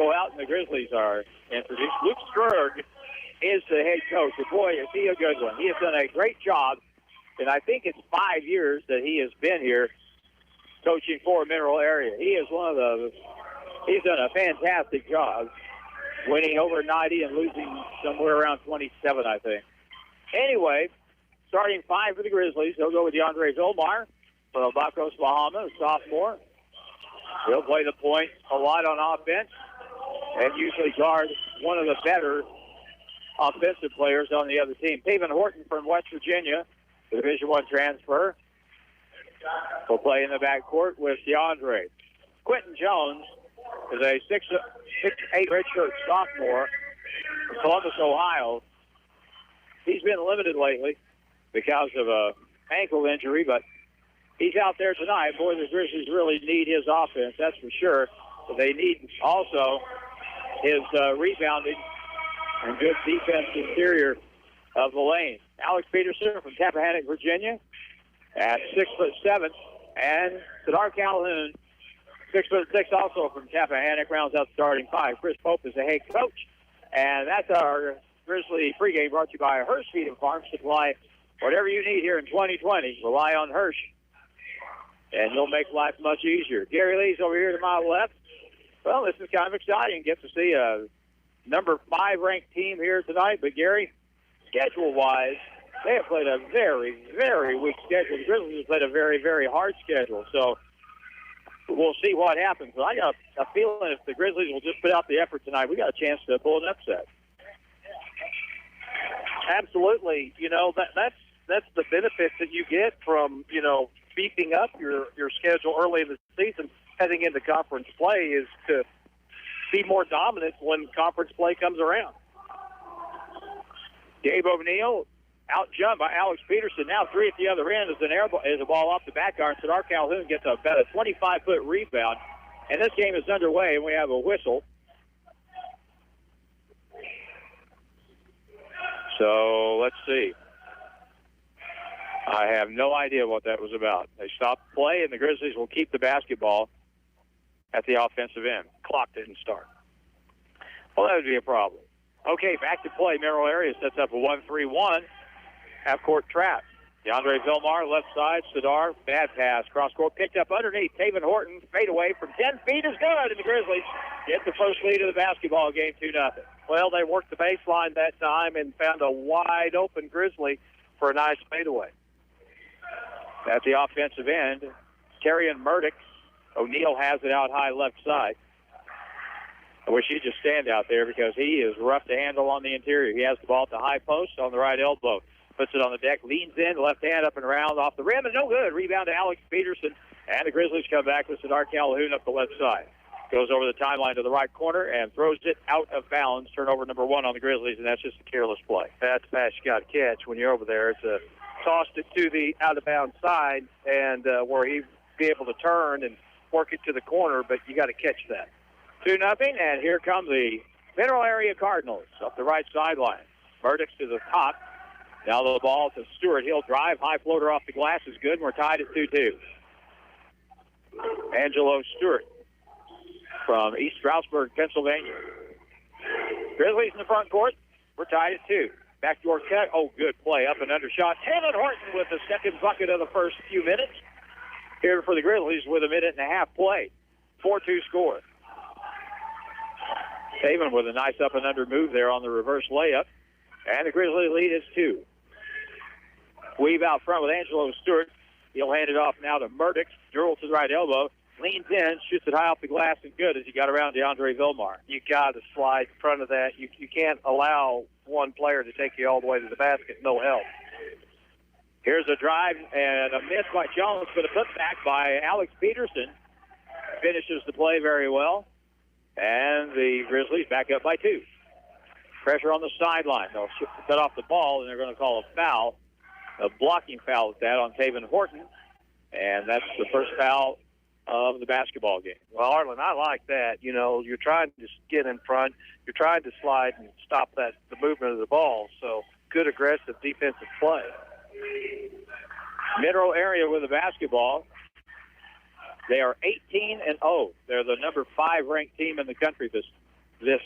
go out, and the Grizzlies are introduced. Luke Sturg is the head coach. And boy, is he a good one. He has done a great job, and I think it's 5 years that he has been here coaching for Mineral Area. He's done a fantastic job, winning over 90 and losing somewhere around 27, I think. Anyway, starting 5 for the Grizzlies, he'll go with Deandre Vilmar from Bacos, Bahamas, a sophomore. He'll play the point a lot on offense and usually guard one of the better offensive players on the other team. Taven Horton from West Virginia, the Division I transfer, will play in the backcourt with Deandre. Quinton Jones is a 6'8" redshirt sophomore from Columbus, Ohio. He's been limited lately because of a ankle injury, but he's out there tonight. Boy, the Grizzlies really need his offense, that's for sure. But they need also his rebounding and good defense interior of the lane. Alex Peterson from Tappahannock, Virginia, at 6'7", and Sadar Calhoun, 6'6", also from Tappahannock, rounds out starting 5. Chris Pope is the head coach, and that's our Grizzly pregame brought to you by Hirsch Feed and Farm Supply. Whatever you need here in 2020, rely on Hirsch, and you'll make life much easier. Gary Lee's over here to my left. Well, this is kind of exciting. Get to see a number 5 ranked team here tonight. But, Gary, schedule-wise, they have played a very, very weak schedule. The Grizzlies have played a very, very hard schedule. So we'll see what happens. But I got a feeling if the Grizzlies will just put out the effort tonight, we got a chance to pull an upset. Absolutely. You know, that's the benefit that you get from, you know, beefing up your schedule early in the season heading into conference play is to be more dominant when conference play comes around. Gabe O'Neill out-jumped by Alex Peterson. Now 3 at the other end is a ball off the back iron. Sadar Calhoun gets about a 25-foot rebound. And this game is underway, and we have a whistle. So let's see. I have no idea what that was about. They stopped play, and the Grizzlies will keep the basketball at the offensive end. Clock didn't start. Well, that would be a problem. Okay, back to play. Mineral Area sets up a 1-3-1 half-court trap. Deandre Vilmar, left side. Sadar, bad pass. Cross-court picked up underneath. Taven Horton, fade away from 10 feet is good, and the Grizzlies get the first lead of the basketball game, 2-0. Well, they worked the baseline that time and found a wide-open Grizzly for a nice fadeaway. At the offensive end, Terrion Murdoch. O'Neal has it out high left side. I wish he'd just stand out there because he is rough to handle on the interior. He has the ball at the high post on the right elbow. Puts it on the deck, leans in, left hand up and around off the rim, and no good. Rebound to Alex Peterson, and the Grizzlies come back with Sadar Calhoun up the left side. Goes over the timeline to the right corner and throws it out of bounds. Turnover number 1 on the Grizzlies, and that's just a careless play. That's a pass you got to catch when you're over there. It's tossed it to the out-of-bounds side, and where he'd be able to turn and work it to the corner, but you got to catch that. 2-0, and here come the Mineral Area Cardinals up the right sideline. Murdoch to the top. Now the ball to Stewart. He'll drive. High floater off the glass is good, and we're tied at 2-2. Angelo Stewart from East Stroudsburg, Pennsylvania. Grizzlies in the front court. We're tied at 2. Backdoor cut. Oh, good play. Up and under shot. Taven Horton with the second bucket of the first few minutes. Here for the Grizzlies with a minute and a half play. 4-2 score. Taven with a nice up and under move there on the reverse layup. And the Grizzlies lead is 2. Weave out front with Angelo Stewart. He'll hand it off now to Murdoch. Dribble to the right elbow. Leans in, shoots it high off the glass, and good as he got around DeAndre Vilmar. You got to slide in front of that. You can't allow one player to take you all the way to the basket, no help. Here's a drive and a miss by Jones, but a putback by Alex Peterson. Finishes the play very well. And the Grizzlies back up by 2. Pressure on the sideline. They'll cut off the ball, and they're going to call a foul. A blocking foul at that on Taven Horton. And that's the first foul of the basketball game. Well, Arlen, I like that. You know, you're trying to get in front. You're trying to slide and stop the movement of the ball. So good aggressive defensive play. Mineral Area with the basketball. They are 18-0. They're the number 5 ranked team in the country this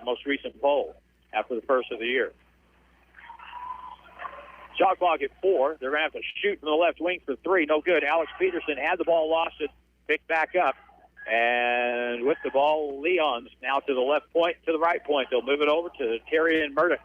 most recent poll after the first of the year. Shot clock at 4. They're going to have to shoot from the left wing for 3. No good. Alex Peterson had the ball, lost it, picked back up. And with the ball, Leon's now to the left point, to the right point. They'll move it over to Terry and Murdoch.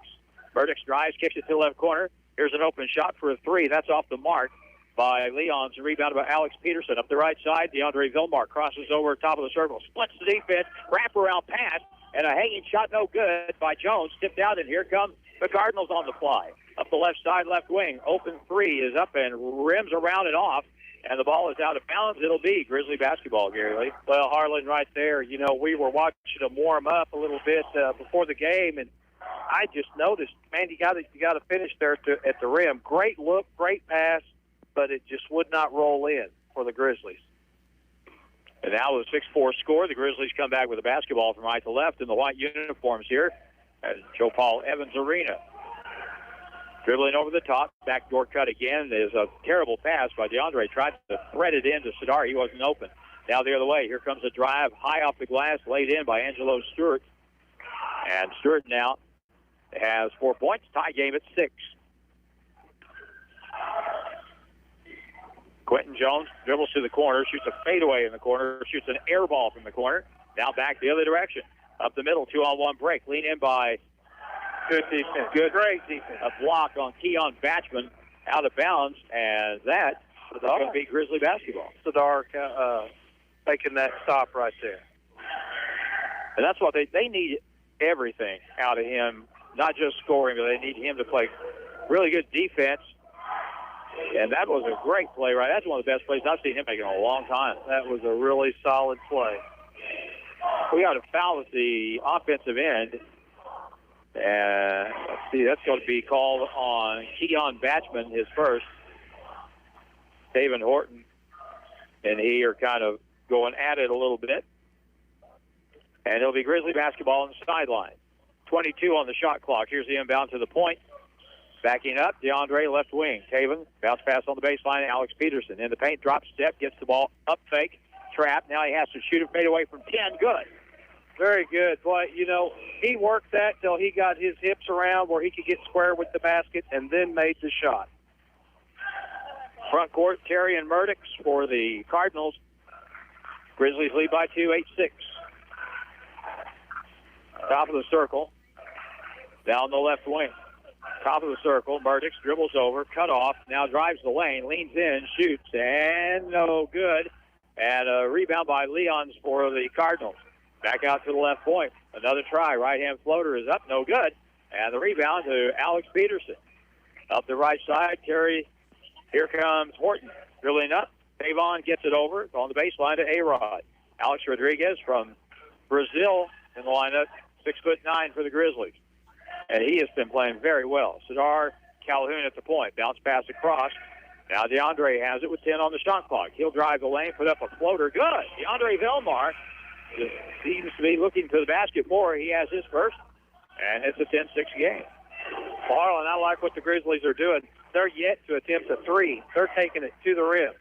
Murdoch drives, kicks it to the left corner. Here's an open shot for a 3. That's off the mark by Leon's, and rebounded by Alex Peterson. Up the right side, Deandre Vilmar crosses over top of the circle, splits the defense, wraparound pass, and a hanging shot no good by Jones. Tipped out, and here come the Cardinals on the fly. Up the left side, left wing. Open 3 is up and rims around and off, and the ball is out of bounds. It'll be Grizzly basketball, Gary Lee. Well, Harlan, right there, you know, we were watching them warm up a little bit before the game, and I just noticed, man, you got to finish there at the rim. Great look, great pass, but it just would not roll in for the Grizzlies. And now with a 6-4 score, the Grizzlies come back with a basketball from right to left in the white uniforms here at Joe Paul Evans Arena. Dribbling over the top, backdoor cut again. There's a terrible pass by Deandre. Tried to thread it into Sadar. He wasn't open. Now the other way. Here comes a drive high off the glass, laid in by Angelo Stewart. And Stewart now has 4 points. Tie game at 6. Quinton Jones dribbles to the corner, shoots a fadeaway in the corner, shoots an air ball from the corner. Now back the other direction. Up the middle, 2-on-1 break. Lean in by good defense. Great defense. A block on Keon Batchman out of bounds, and that is going to be Grizzly basketball. Sadar making that stop right there. And that's what they need everything out of him, not just scoring, but they need him to play really good defense. And that was a great play, right? That's one of the best plays I've seen him make in a long time. That was a really solid play. We got a foul at the offensive end. And let's see, that's going to be called on Keon Batchman, his first. Taven Horton and he are kind of going at it a little bit. And it'll be Grizzly basketball on the sideline. 22 on the shot clock. Here's the inbound to the point. Backing up, Deandre, left wing. Taven, bounce pass on the baseline, Alex Peterson. In the paint, drop step, gets the ball up fake, trap. Now he has to shoot it fade away from 10. Good. Very good. Boy, you know, he worked that till he got his hips around where he could get square with the basket and then made the shot. Front court, Terry and Murdoch for the Cardinals. Grizzlies lead by 2, 8-6. Top of the circle. Down the left wing. Top of the circle, Murdoch dribbles over, cut off, now drives the lane, leans in, shoots, and no good. And a rebound by Leons for the Cardinals. Back out to the left point. Another try, right-hand floater is up, no good. And the rebound to Alex Peterson. Up the right side, Terry, here comes Horton. Dribbling up, Tavon gets it over, it's on the baseline to A-Rod. Alex Rodriguez from Brazil in the lineup, 6'9" for the Grizzlies. And he has been playing very well. Sadar Calhoun at the point. Bounce pass across. Now Deandre has it with 10 on the shot clock. He'll drive the lane, put up a floater. Good. Deandre Vilmar seems to be looking to the basket more. He has his first, and it's a 10-6 game. Harlan, I like what the Grizzlies are doing. They're yet to attempt a three. They're taking it to the rim.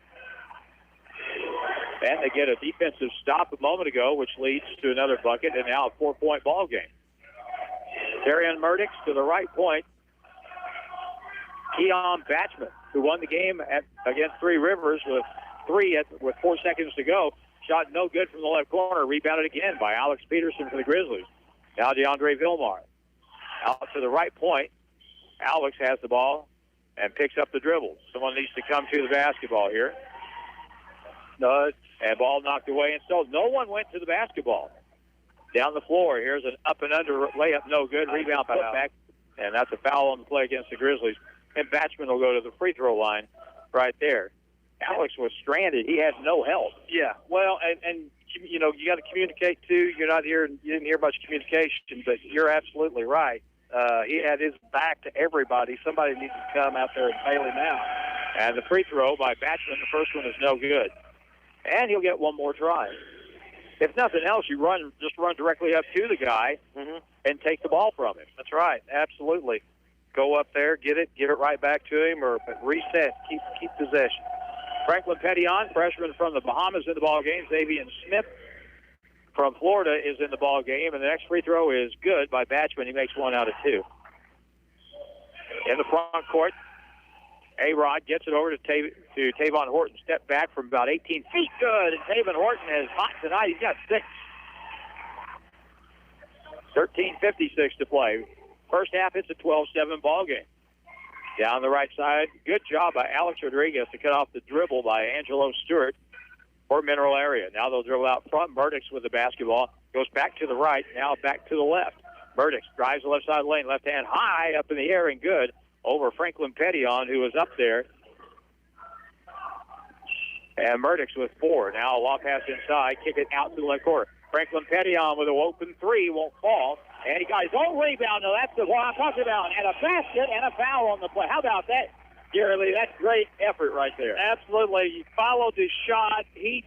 And they get a defensive stop a moment ago, which leads to another bucket, and now a 4-point ball game. Terry Murdoch to the right point. Keon Batchman, who won the game against Three Rivers with 4 seconds to go. Shot no good from the left corner. Rebounded again by Alex Peterson for the Grizzlies. Now Deandre Vilmar. Out to the right point. Alex has the ball and picks up the dribble. Someone needs to come to the basketball here. No, and ball knocked away, and so no one went to the basketball. Down the floor, here's an up and under layup, no good. Rebound put back, and that's a foul on the play against the Grizzlies. And Batchman will go to the free throw line right there. Alex was stranded. He had no help. Yeah, well, and you know, you got to communicate too. You're not here, you didn't hear much communication, but you're absolutely right. He had his back to everybody. Somebody needs to come out there and bail him out. And the free throw by Batchman, the first one is no good. And he'll get one more try. If nothing else, you just run directly up to the guy and take the ball from him. That's right, absolutely. Go up there, get it right back to him, or reset, keep possession. Franklin Pettyon, freshman from the Bahamas in the ball game. Xavier Smith from Florida is in the ball game, and the next free throw is good by Batchman. He makes 1 out of 2. In the front court, A-Rod gets it over to Tavon Horton. Step back from about 18 feet. Good. And Tavon Horton is hot tonight. He's got 6. 13:56 to play. First half, it's a 12-7 ball game. Down the right side, good job by Alex Rodriguez to cut off the dribble by Angelo Stewart for Mineral Area. Now they'll dribble out front. Murdoch's with the basketball. Goes back to the right, now back to the left. Murdoch drives the left side lane, left hand high up in the air and good over Franklin Pettyon, who was up there. And Murdoch's with 4. Now a long pass inside, kick it out to the left corner. Franklin Pettyon with an open 3, won't fall. And he got his own rebound. No, that's the one I'm talking about. And a basket and a foul on the play. How about that, Gary Lee? That's great effort right there. Absolutely. He followed his shot. The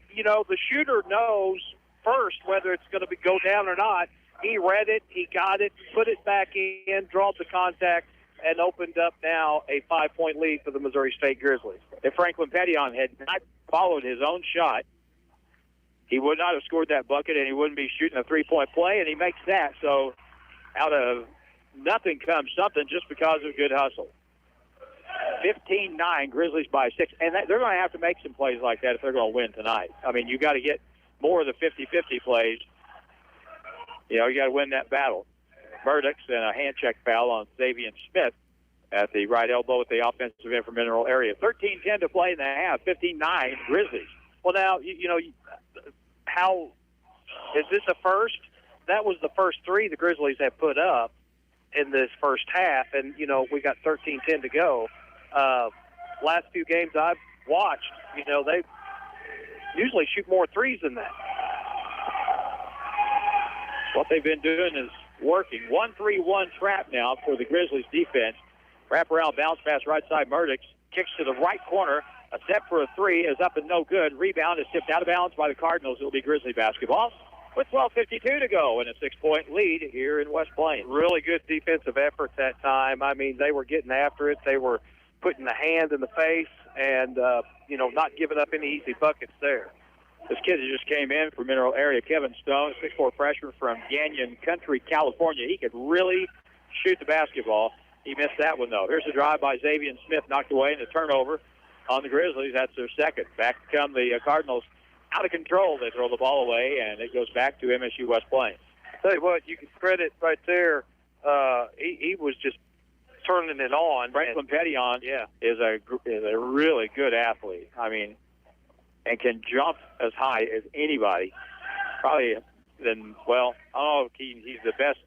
shooter knows first whether it's going to go down or not. He read it. He got it, put it back in, drawed the contact, and opened up now a 5-point lead for the Missouri State Grizzlies. If Franklin Pettyon had not followed his own shot, he would not have scored that bucket, and he wouldn't be shooting a 3-point play, and he makes that. So out of nothing comes something just because of good hustle. 15-9, Grizzlies by 6. And they're going to have to make some plays like that if they're going to win tonight. I mean, you got to get more of the 50-50 plays. You got to win that battle. Murdoch's and a hand check foul on Xavier Smith at the right elbow with the offensive end for Mineral Area. 13-10 to play in the half, 15-9, Grizzlies. Well, now, how is this a first? That was the first 3 the Grizzlies have put up in this first half, and, we got 13-10 to go. Last few games I've watched, they usually shoot more threes than that. What they've been doing is working. 1-3-1 trap now for the Grizzlies defense. Wrap around, bounce pass right side. Murdoch kicks to the right corner. A step for a 3 is up and no good. Rebound is tipped out of bounds by the Cardinals. It'll be Grizzly basketball with 12:52 to go and a 6-point lead here in West Plains. Really good defensive effort that time. I mean, they were getting after it. They were putting the hand in the face and, not giving up any easy buckets there. This kid that just came in from Mineral Area, Kevin Stone, 6'4" freshman from Canyon Country, California. He could really shoot the basketball. He missed that one, though. Here's a drive by Xavier Smith, knocked away, and a turnover on the Grizzlies. That's their second. Back come the Cardinals. Out of control. They throw the ball away, and it goes back to MSU West Plains. Tell you what, you can credit right there. He was just turning it on. Franklin Pettyon is a really good athlete. I mean, and can jump as high as anybody. Probably, he's the best.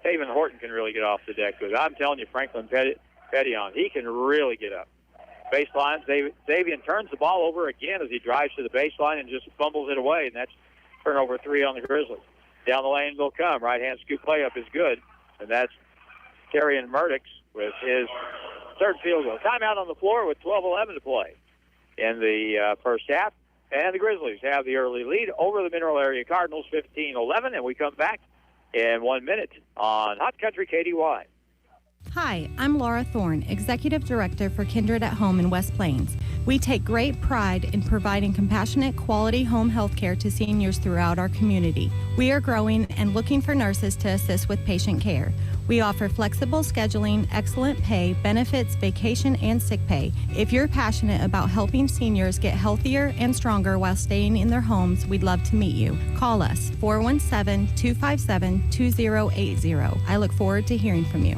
Tavon Horton can really get off the deck. But I'm telling you, Franklin Pettyon, he can really get up. Baseline, Xavier turns the ball over again as he drives to the baseline and just fumbles it away, and that's turnover 3 on the Grizzlies. Down the lane they'll come. Right-hand scoop layup is good, and that's Terrion Murdoch with his third field goal. Timeout on the floor with 12:11 to play in the first half, and the Grizzlies have the early lead over the Mineral Area Cardinals, 15-11, and we come back in 1 minute on Hot Country KDY. Hi, I'm Laura Thorne, Executive Director for Kindred at Home in West Plains. We take great pride in providing compassionate, quality home health care to seniors throughout our community. We are growing and looking for nurses to assist with patient care. We offer flexible scheduling, excellent pay, benefits, vacation, and sick pay. If you're passionate about helping seniors get healthier and stronger while staying in their homes, we'd love to meet you. Call us, 417-257-2080. I look forward to hearing from you.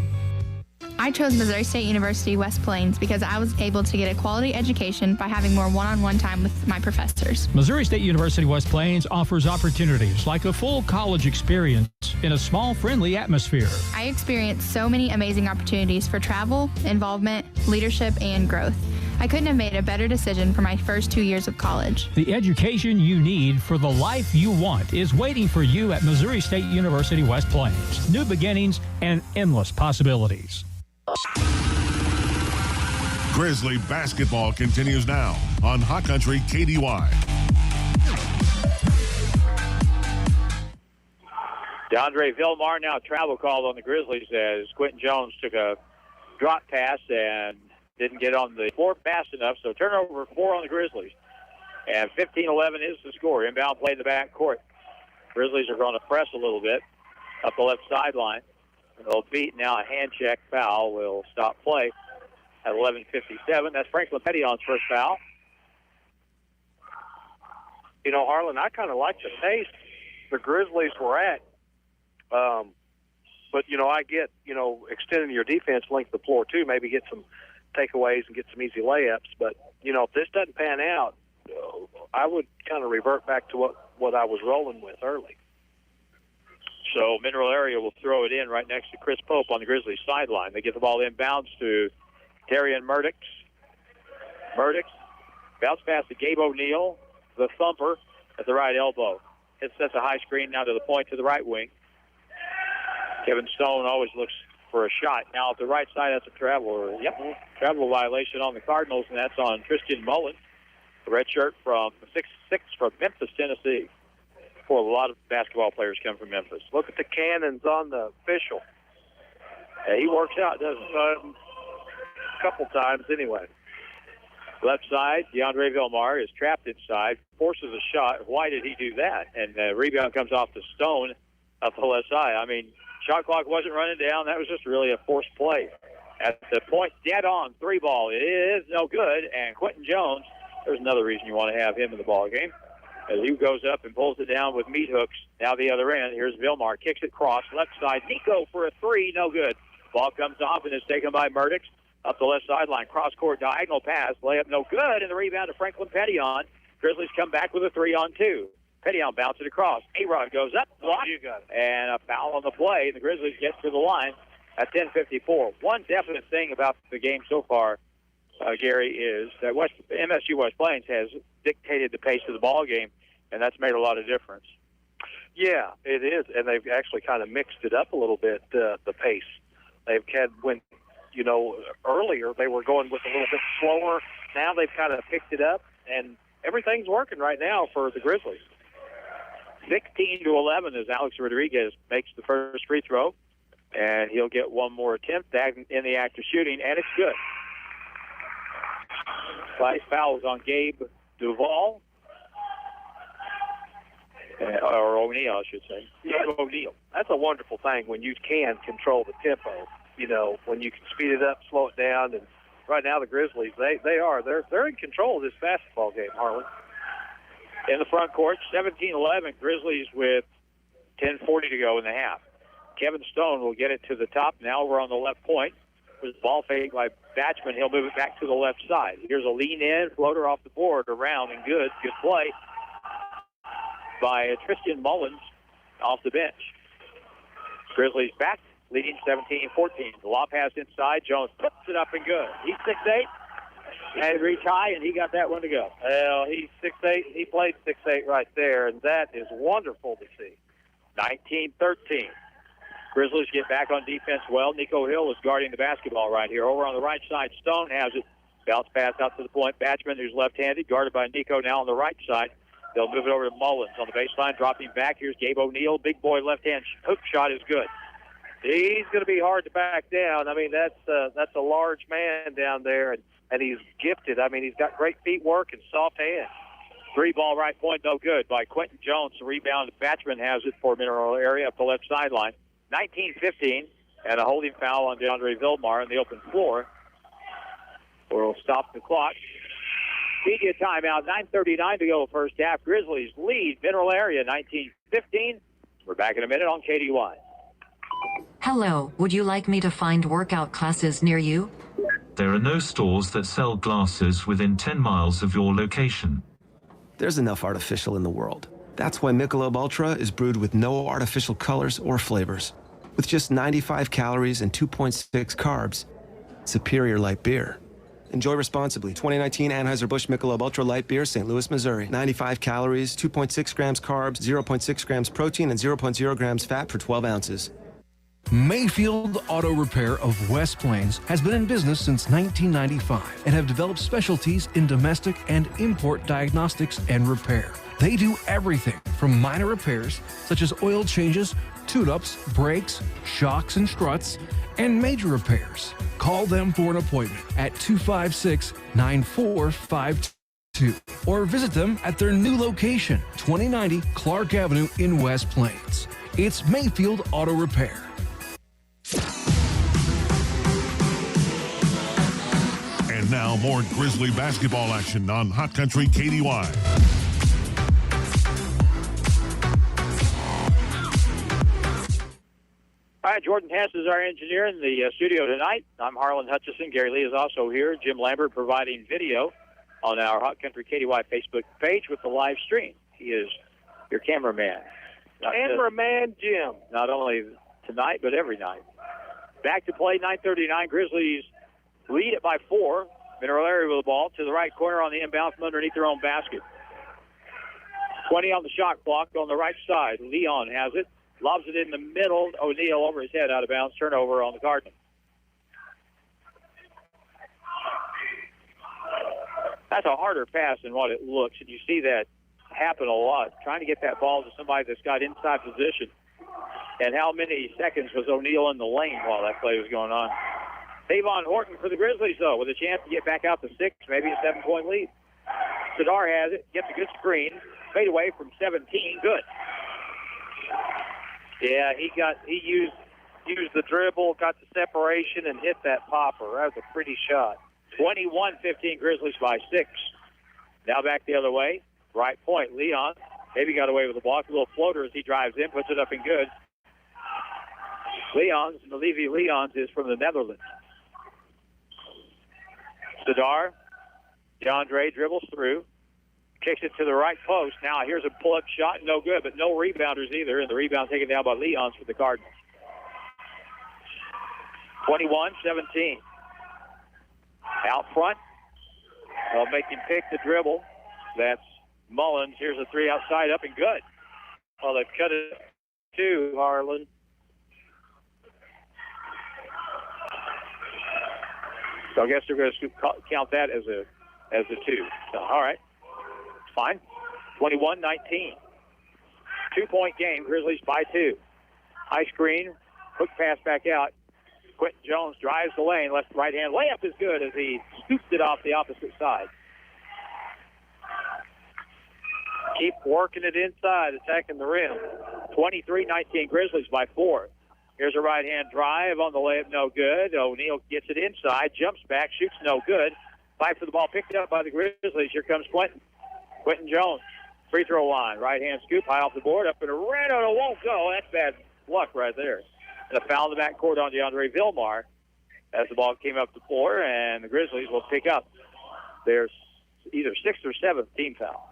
I chose Missouri State University West Plains because I was able to get a quality education by having more one-on-one time with my professors. Missouri State University West Plains offers opportunities like a full college experience in a small, friendly atmosphere. I experienced so many amazing opportunities for travel, involvement, leadership, and growth. I couldn't have made a better decision for my first 2 years of college. The education you need for the life you want is waiting for you at Missouri State University West Plains. New beginnings and endless possibilities. Grizzly basketball continues now on Hot Country KDY. Deandre Vilmar now travel called on the Grizzlies as Quinton Jones took a drop pass and didn't get on the floor fast enough, so turnover 4 on the Grizzlies. And 15-11 is the score. Inbound play in the back court. Grizzlies are going to press a little bit up the left sideline. They'll beat now. A hand check foul will stop play at 11:57. That's Franklin Pettion's first foul. You know, Harlan, I kind of like the pace the Grizzlies were at. But, you know, I get, you know, extending your defense length of the floor, too, maybe get some takeaways and get some easy layups. But, you know, if this doesn't pan out, I would kind of revert back to what I was rolling with early. So Mineral Area will throw it in right next to Chris Pope on the Grizzlies sideline. They get the ball inbounds to Darian Murdix. Murdix bounce pass to Gabe O'Neal, the thumper at the right elbow. It sets a high screen now to the point to the right wing. Kevin Stone always looks for a shot. Now at the right side, that's a travel. Travel violation on the Cardinals, and that's on Tristan Mullins, the red shirt from 6'6" from Memphis, Tennessee. A lot of basketball players come from Memphis. Look at the cannons on the official. Yeah, he works out, doesn't he? A couple times anyway. Left side, Deandre Vilmar is trapped inside, forces a shot. Why did he do that? And the rebound comes off the Stone up the left side. I mean, shot clock wasn't running down. That was just really a forced play. At the point, dead on, 3 ball. It is no good. And Quinton Jones, there's another reason you want to have him in the ball game. As he goes up and pulls it down with meat hooks. Now the other end. Here's Vilmar. Kicks it cross. Left side. Nico for a 3. No good. Ball comes off and is taken by Murdix. Up the left sideline. Cross-court diagonal pass. Layup no good. And the rebound to Franklin Pettion. Grizzlies come back with a 3-on-2. Pettion bounces it across. A-Rod goes up. Blocked. You got it. And a foul on the play. The Grizzlies get to the line at 10:54. One definite thing about the game so far, Gary, is that MSU West Plains has dictated the pace of the ball game, and that's made a lot of difference. Yeah, it is, and they've actually kind of mixed it up a little bit, the pace. They've had, when, you know, earlier they were going with a little bit slower. Now they've kind of picked it up, and everything's working right now for the Grizzlies. 16-11 as Alex Rodriguez makes the first free throw, and he'll get one more attempt in the act of shooting, and it's good. Last foul is on Gabe Duvall. Or O'Neal, I should say. Yeah, O'Neal. That's a wonderful thing when you can control the tempo. You know, when you can speed it up, slow it down, and right now the Grizzlies, they're in control of this basketball game, Harlan. In the front court, 17-11, Grizzlies with 10:40 to go in the half. Kevin Stone will get it to the top. Now we're on the left point. There's a ball fake by Batchman. He'll move it back to the left side. Here's a lean-in, floater off the board, around, and good. Good play by Tristan Mullins off the bench. Grizzlies back, leading 17-14. The lob pass inside. Jones puts it up and good. He's 6'8", had to reach high, and he got that one to go. Well, he's 6'8". He played 6'8" right there, and that is wonderful to see. 19-13. Grizzlies get back on defense well. Nico Hill is guarding the basketball right here. Over on the right side, Stone has it. Bounce pass out to the point. Batchman, who's left-handed, guarded by Nico now on the right side. They'll move it over to Mullins on the baseline, dropping back. Here's Gabe O'Neal. Big boy left-hand hook shot is good. He's going to be hard to back down. I mean, that's a large man down there, and he's gifted. I mean, he's got great feet work and soft hands. 3-ball right point, no good by Quinton Jones. The rebound, Batchman has it for Mineral Area up the left sideline. 19-15, and a holding foul on Deandre Vilmar in the open floor. We'll stop the clock. Media timeout, 9:39 to go first half. Grizzlies lead Mineral Area 19-15. We're back in a minute on KDY. Hello, would you like me to find workout classes near you? There are no stores that sell glasses within 10 miles of your location. There's enough artificial in the world. That's why Michelob Ultra is brewed with no artificial colors or flavors. With just 95 calories and 2.6 carbs, superior light beer. Enjoy responsibly. 2019 Anheuser-Busch Michelob Ultra Light Beer, St. Louis, Missouri. 95 calories, 2.6 grams carbs, 0.6 grams protein, and 0.0 grams fat for 12 ounces. Mayfield Auto Repair of West Plains has been in business since 1995 and have developed specialties in domestic and import diagnostics and repair. They do everything from minor repairs such as oil changes, tune-ups, brakes, shocks and struts, and major repairs. Call them for an appointment at 256-9452 to, or visit them at their new location, 2090 Clark Avenue in West Plains. It's Mayfield Auto Repair. And now more Grizzly basketball action on Hot Country KDY. All right, Jordan Hess is our engineer in the studio tonight. I'm Harlan Hutchison. Gary Lee is also here. Jim Lambert providing video on our Hot Country KDY Facebook page with the live stream. He is your cameraman. Cameraman Jim. Not only tonight, but every night. Back to play, 9:39. Grizzlies lead it by 4. Mineral area with the ball to the right corner on the inbound from underneath their own basket. 20 on the shot clock on the right side. Leon has it. Lobs it in the middle. O'Neal over his head out of bounds. Turnover on the Cardinals. That's a harder pass than what it looks, and you see that happen a lot. Trying to get that ball to somebody that's got inside position. And how many seconds was O'Neal in the lane while that play was going on? Tavon Horton for the Grizzlies, though, with a chance to get back out to 6, maybe a 7-point lead. Sadar has it, gets a good screen. Fade away from 17, good. Yeah, he used the dribble, got the separation, and hit that popper. That was a pretty shot. 21-15, Grizzlies by 6. Now back the other way. Right point, Leon. Maybe got away with the block. A little floater as he drives in, puts it up and good. Levi Leons is from the Netherlands. Sadar. Deandre dribbles through. Kicks it to the right post. Now here's a pull-up shot, no good, but no rebounders either, and the rebound taken down by Leons for the Cardinals. 21-17. Out front. They'll make him pick the dribble. That's Mullins. Here's a 3 outside, up and good. Well, they've cut it to Harlan. So I guess they're going to count that as a 2. So, all right. Fine. 21-19. 2-point game. Grizzlies by 2. High screen. Quick pass back out. Quinton Jones drives the lane. Left right hand layup is good as he scoops it off the opposite side. Keep working it inside, attacking the rim. 23-19. Grizzlies by 4. Here's a right-hand drive on the layup, no good. O'Neal gets it inside, jumps back, shoots no good. Fight for the ball, picked up by the Grizzlies. Here comes Quinton. Quinton Jones, free throw line, right-hand scoop, high off the board, up in a red, and it won't go. That's bad luck right there. And a foul in the backcourt on Deandre Vilmar as the ball came up the floor, and the Grizzlies will pick up their either 6th or 7th team foul.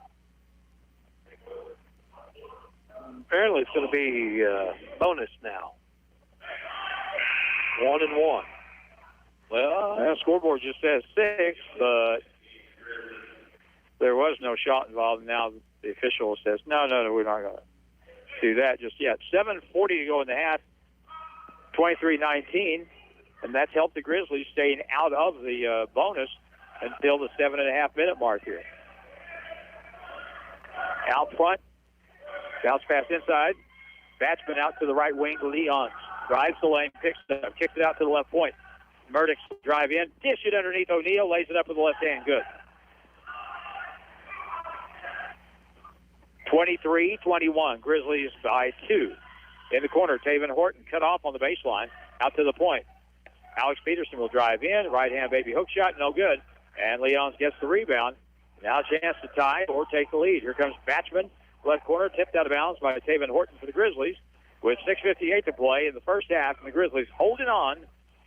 Apparently it's going to be bonus now. 1-1. Well, the scoreboard just says 6, but there was no shot involved. Now the official says, no, we're not going to do that just yet. 7:40 to go in the half, 23-19, and that's helped the Grizzlies staying out of the bonus until the 7.5-minute mark here. Out front, bounce pass inside. Batchman out to the right wing to Leon. Drives the lane, picks it up, kicks it out to the left point. Murdoch's drive in, dish it underneath O'Neal, lays it up with the left hand, good. 23-21, Grizzlies by 2. In the corner, Tavon Horton cut off on the baseline, out to the point. Alex Peterson will drive in, right-hand baby hook shot, no good. And Leons gets the rebound. Now a chance to tie or take the lead. Here comes Batchman, left corner, tipped out of bounds by Tavon Horton for the Grizzlies. With 6:58 to play in the first half, and the Grizzlies holding on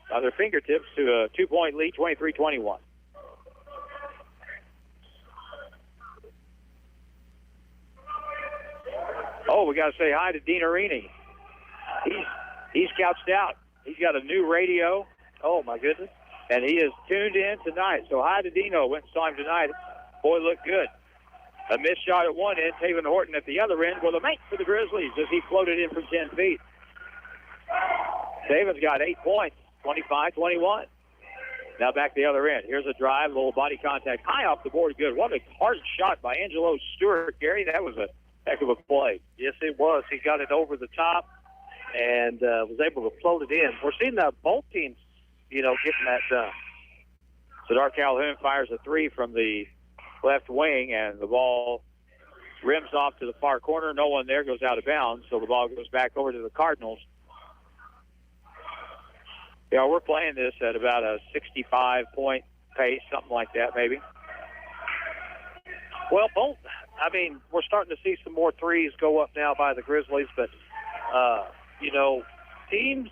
by their fingertips to a 2-point lead, 23-21. Oh, we got to say hi to Dean Arini. He's couched out. He's got a new radio. Oh, my goodness. And he is tuned in tonight. So hi to Dino. Went and saw him tonight. Boy, looked good. A missed shot at one end. Tavon Horton at the other end with a make for the Grizzlies as he floated in from 10 feet. Tavon's got 8 points, 25-21. Now back the other end. Here's a drive, a little body contact. High off the board, good. What a hard shot by Angelo Stewart. Gary, that was a heck of a play. Yes, it was. He got it over the top and was able to float it in. We're seeing both teams, getting that done. Sadar Calhoun fires a 3 from the left wing, and the ball rims off to the far corner. No one there, goes out of bounds, so the ball goes back over to the Cardinals. Yeah, we're playing this at about a 65-point pace, something like that, maybe. Well, we're starting to see some more threes go up now by the Grizzlies, but, teams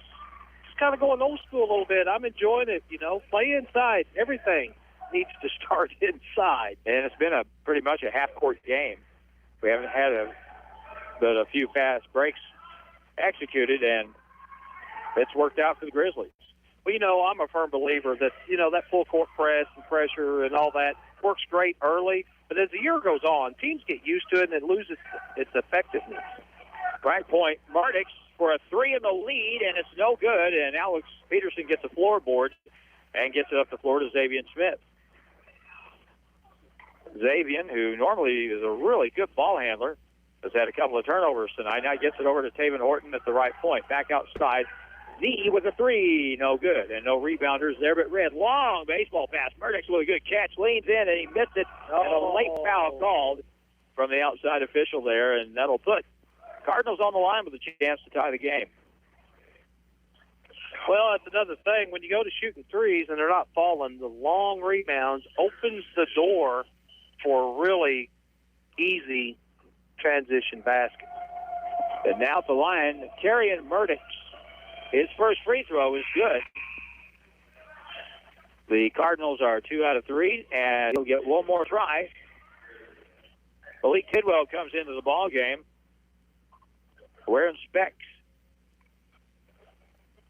just kind of going old school a little bit. I'm enjoying it, play inside. Everything needs to start inside. And it's been pretty much a half-court game. We haven't had but a few fast breaks executed, and it's worked out for the Grizzlies. Well, I'm a firm believer that, that full court press and pressure and all that works great early, but as the year goes on, teams get used to it and it loses its effectiveness. Right point. Mardix for a three in the lead, and it's no good, and Alex Peterson gets a floorboard and gets it up the floor to Xavier Smith. Xavier, who normally is a really good ball handler, has had a couple of turnovers tonight. Now gets it over to Taven Horton at the right point. Back outside. Z with a three. No good. And no rebounders there, but Red. Long baseball pass. Murdoch with a good catch. Leans in, and he missed it. And a late foul called from the outside official there, and that'll put Cardinals on the line with a chance to tie the game. Well, that's another thing. When you go to shooting threes and they're not falling, the long rebounds opens the door for really easy transition baskets. And now at the line, Carrion Murdoch. His first free throw is good. The Cardinals are 2 out of 3, and he'll get one more try. Malik Tidwell comes into the ball game wearing specs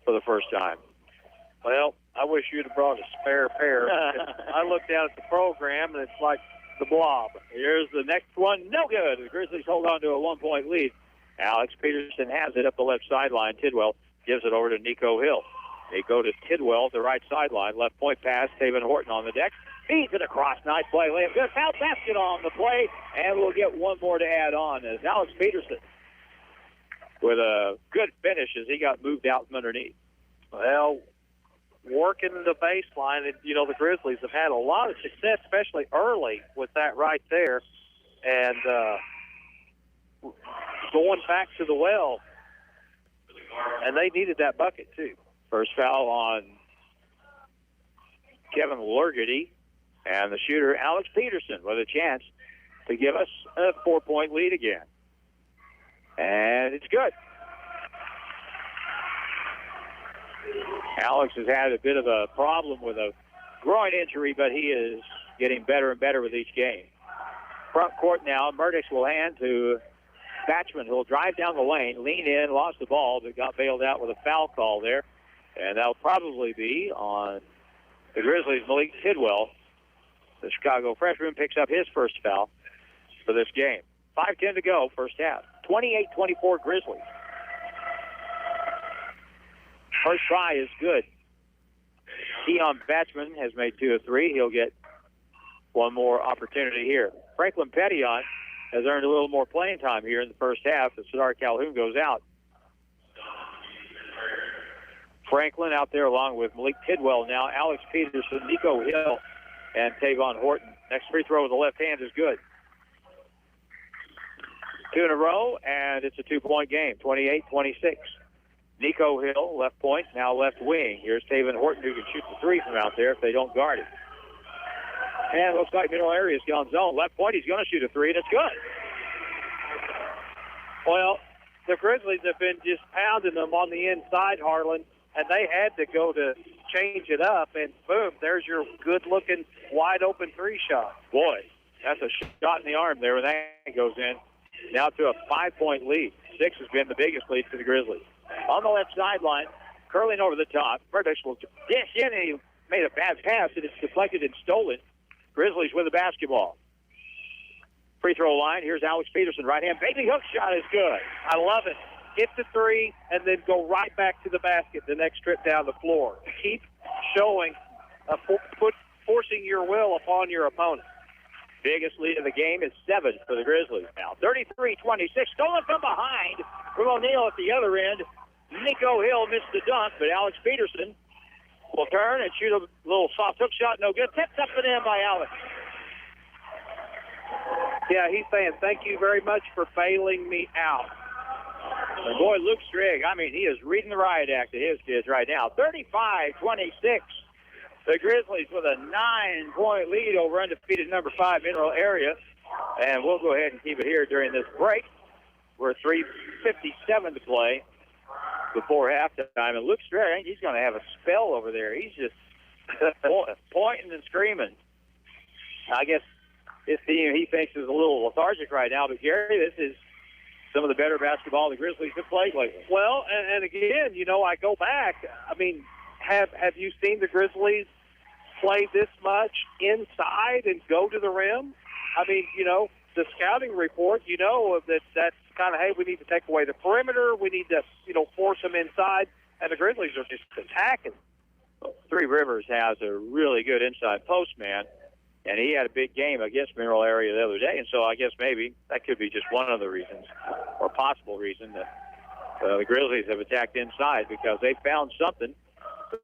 for the first time. Well, I wish you'd have brought a spare pair. I looked down at the program, and it's like the blob. Here's the next one. No good. The Grizzlies hold on to a 1-point lead. Alex Peterson has it up the left sideline. Tidwell gives it over to Nico Hill. They go to Tidwell at the right sideline. Left point pass. Taven Horton on the deck. Feeds it across. Nice play. Layup good. Foul basket on the play. And we'll get one more to add on as Alex Peterson with a good finish as he got moved out from underneath. Well, working the baseline, and, the Grizzlies have had a lot of success, especially early with that right there. And going back to the well. And they needed that bucket, too. First foul on Kevin Lurgity, and the shooter, Alex Peterson, with a chance to give us a 4-point lead again. And it's good. Alex has had a bit of a problem with a groin injury, but he is getting better and better with each game. Front court now, Murdoch will hand to Batchman, who'll drive down the lane, lean in, lost the ball, but got bailed out with a foul call there. And that'll probably be on the Grizzlies' Malik Tidwell. The Chicago freshman picks up his first foul for this game. 5:10 to go, first half. 28-24 Grizzlies. First try is good. Keon Batchman has made 2 of 3. He'll get one more opportunity here. Franklin Pettiot has earned a little more playing time here in the first half as Sadar Calhoun goes out. Franklin out there along with Malik Tidwell now, Alex Peterson, Nico Hill, and Tavon Horton. Next free throw with the left hand is good. 2 in a row, and it's a 2-point game, 28-26. Nico Hill, left point, now left wing. Here's Tavon Horton, who can shoot the 3 from out there if they don't guard it. And it looks like Middle Area's gone zone. Left point, he's going to shoot a 3, and it's good. Well, the Grizzlies have been just pounding them on the inside, Harlan, and they had to go to change it up, and boom, there's your good-looking, wide-open 3 shot. Boy, that's a shot in the arm there when that goes in. Now to a 5-point lead. 6 has been the biggest lead for the Grizzlies. On the left sideline, curling over the top. Murdoch will dish in, and he made a bad pass, and it's deflected and stolen. Grizzlies with the basketball. Free throw line. Here's Alex Peterson. Right hand. Baby hook shot is good. I love it. Hit the 3 and then go right back to the basket the next trip down the floor. Keep showing, forcing your will upon your opponent. Biggest lead of the game is 7 for the Grizzlies now. 33-26. Stolen from behind from O'Neal at the other end. Nico Hill missed the dunk, but Alex Peterson will turn and shoot a little soft hook shot. No good. Tipped up and in by Alex. Yeah, he's saying, thank you very much for bailing me out. And boy, Luke Strigg, I mean, he is reading the riot act to his kids right now. 35-26. The Grizzlies with a 9-point lead over undefeated number 5 Mineral Area. And we'll go ahead and keep it here during this break. We're 3:57 to play before halftime. And Luke Strigg, I think he's going to have a spell over there. He's just pointing and screaming. I guess his team, he thinks, is a little lethargic right now. But, Gary, this is some of the better basketball the Grizzlies have played lately. Well, and again, you know, I go back. I mean, have you seen the Grizzlies play this much inside and go to the rim? I mean, you know, the scouting report, you know, that's kind of, hey, we need to take away the perimeter. We need to, you know, force them inside. And the Grizzlies are just attacking. Three Rivers has a really good inside post man. And he had a big game against Mineral Area the other day, and so I guess maybe that could be just one of the reasons, or possible reason, that the Grizzlies have attacked inside, because they found something.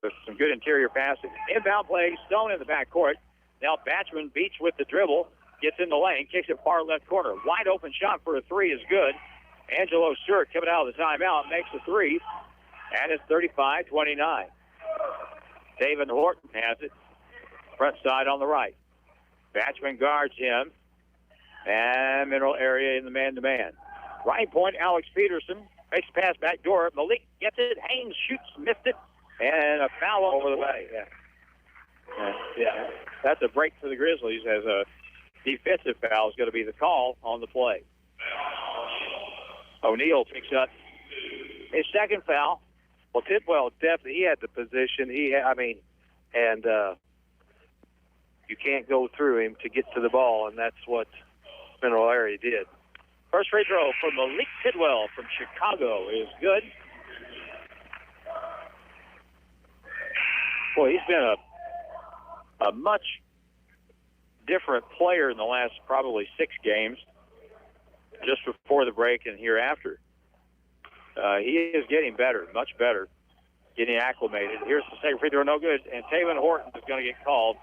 There's some good interior passing. Inbound play, Stone in the backcourt. Now Batchman beats with the dribble, gets in the lane, kicks it far left corner. Wide open shot for a three is good. Angelo Stewart coming out of the timeout makes the three, and it's 35-29. David Horton has it, front side on the right. Batchman guards him, and Mineral Area in the man-to-man. Right point, Alex Peterson makes the pass back door. Malik gets it. Haynes shoots, missed it, and a foul over the way. Yeah, that's a break for the Grizzlies, as a defensive foul is going to be the call on the play. O'Neal picks up his second foul. Well, Tidwell definitely, he had the position. You can't go through him to get to the ball, and that's what Mineral Area did. First free throw for Malik Tidwell from Chicago is good. Boy, he's been a much different player in the last probably 6 games, just before the break and hereafter. He is getting better, much better, getting acclimated. Here's the second free throw, no good, and Taven Horton is going to get called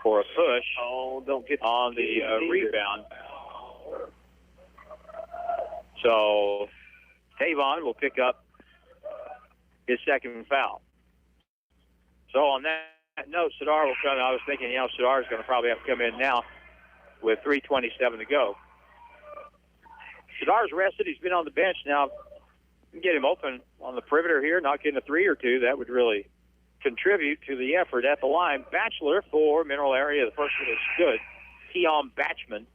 for a push on the rebound. So Tavon will pick up his second foul. So on that note, Sadar will come. I was thinking, Sadar is going to probably have to come in now with 3:27 to go. Sadar's rested. He's been on the bench now. You can get him open on the perimeter here, not getting a three or two. That would really contribute to the effort at the line. Batchelor for Mineral Area. The first one is good. Keon Batchman.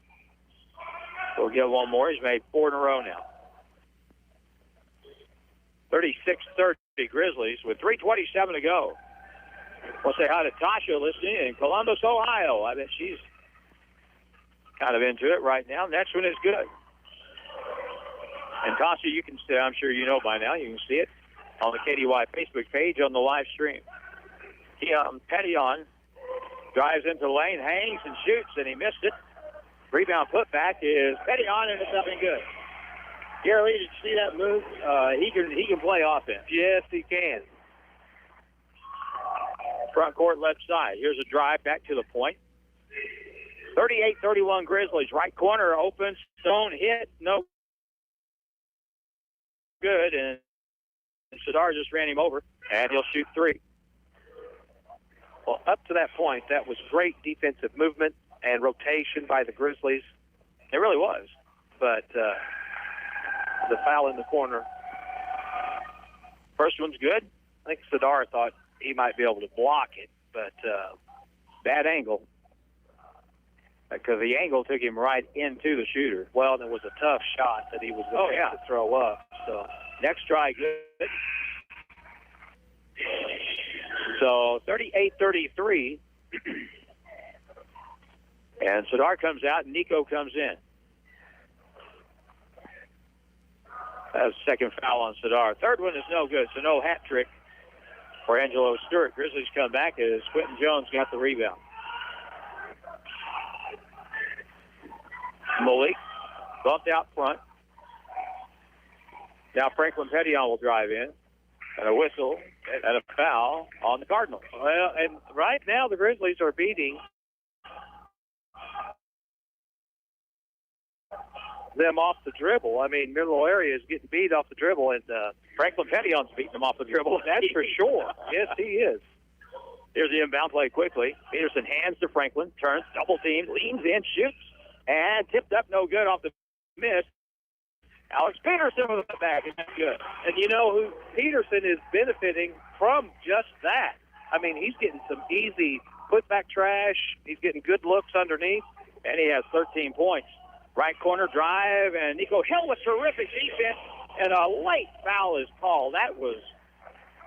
We'll get one more. He's made 4 in a row now. 36-30 Grizzlies with 3:27 to go. We'll say hi to Tasha listening in Columbus, Ohio. I bet she's kind of into it right now. Next one is good. And Tasha, you can see, I'm sure you know by now, you can see it on the KDY Facebook page on the live stream. Petillon drives into the lane, hangs and shoots, and he missed it. Rebound putback is Petillon, and it's nothing good. Gary, did you see that move? He can play offense. Yes, he can. Front court left side. Here's a drive back to the point. 38-31 Grizzlies. Right corner open. Stone hit. No good. And Sadar just ran him over. And he'll shoot 3. Well, up to that point, that was great defensive movement and rotation by the Grizzlies. It really was. But the foul in the corner. First one's good. I think Sadar thought he might be able to block it, but bad angle. Because the angle took him right into the shooter. Well, there was a tough shot that he was going to throw up. So next try, good. So 38-33. And Sadar comes out, and Nico comes in. That's the second foul on Sadar. Third one is no good, so no hat trick for Angelo Stewart. Grizzlies come back as Quinton Jones got the rebound. Malik bumped out front. Now Franklin Petillon will drive in. And a whistle and a foul on the Cardinals. Well, and right now the Grizzlies are beating them off the dribble. I mean, middle area is getting beat off the dribble, and Franklin Pettion's beating them off the dribble. That's for sure. Yes, he is. Here's the inbound play quickly. Peterson hands to Franklin, turns, double team, leans in, shoots, and tipped up, no good off the miss. Alex Peterson with the back, and that's good. And you know who Peterson is benefiting from just that. I mean, he's getting some easy putback trash. He's getting good looks underneath. And he has 13 points. Right corner drive, and Nico Hill with terrific defense, and a late foul is called. That was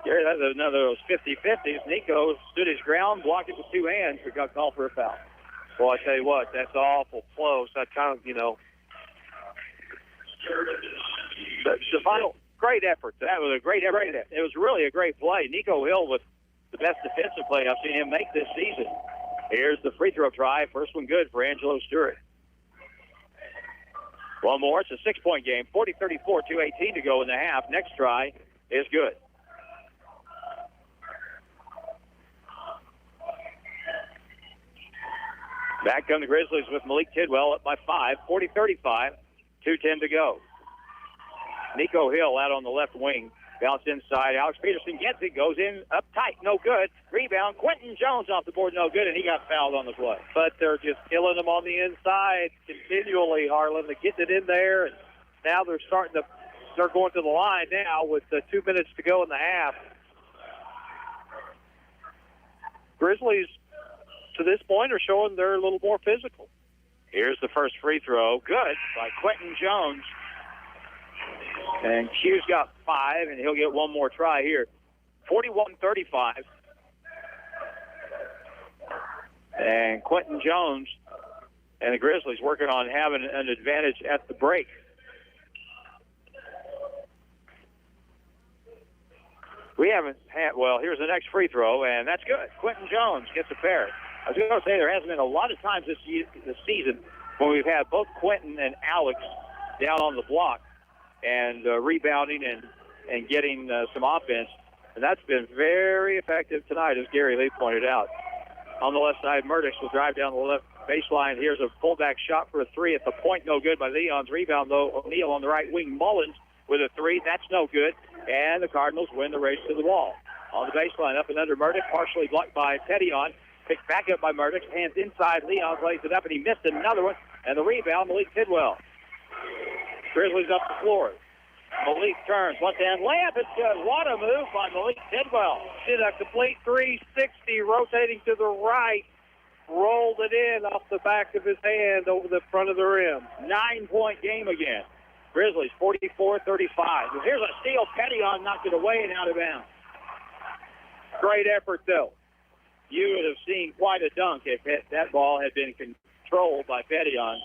another of those 50-50s. Nico stood his ground, blocked it with two hands, but got called for a foul. Well, I tell you what, that's awful close. I kind of, the final, great effort. That was a great effort. It was really a great play. Nico Hill with the best defensive play I've seen him make this season. Here's the free throw try. First one good for Angelo Stewart. One more. It's a 6-point game. 40-34, 2:18 to go in the half. Next try is good. Back come the Grizzlies with Malik Tidwell up by 5. 40-35, 2:10 to go. Nico Hill out on the left wing. Bounce inside. Alex Peterson gets it. Goes in up tight. No good. Rebound. Quinton Jones off the board. No good. And he got fouled on the play. But they're just killing them on the inside continually, Harlan. They're getting it in there. And now they're going to the line now with 2 minutes to go in the half. Grizzlies, to this point, are showing they're a little more physical. Here's the first free throw. Good by Quinton Jones. And Q's got 5, and he'll get one more try here. 41-35. And Quinton Jones and the Grizzlies working on having an advantage at the break. We haven't had, well, here's the next free throw, and that's good. Quinton Jones gets a pair. I was going to say there hasn't been a lot of times this season when we've had both Quinton and Alex down on the block and rebounding and getting some offense. And that's been very effective tonight, as Gary Lee pointed out. On the left side, Murdoch will drive down the left baseline. Here's a pullback shot for a three at the point. No good by Leon's rebound, though. O'Neal on the right wing. Mullins with a three. That's no good. And the Cardinals win the race to the wall. On the baseline, up and under Murdoch, partially blocked by Pettyon. Picked back up by Murdoch. Hands inside. Leon lays it up, and he missed another one. And the rebound, Malik Tidwell. Grizzlies up the floor. Malik turns. One-hand layup. It's good. What a move by Malik Tidwell. Did a complete 360, rotating to the right. Rolled it in off the back of his hand over the front of the rim. 9-point game again. Grizzlies 44-35. Here's a steal. Pettyon knocked it away and out of bounds. Great effort, though. You would have seen quite a dunk if that ball had been controlled by Pettyon.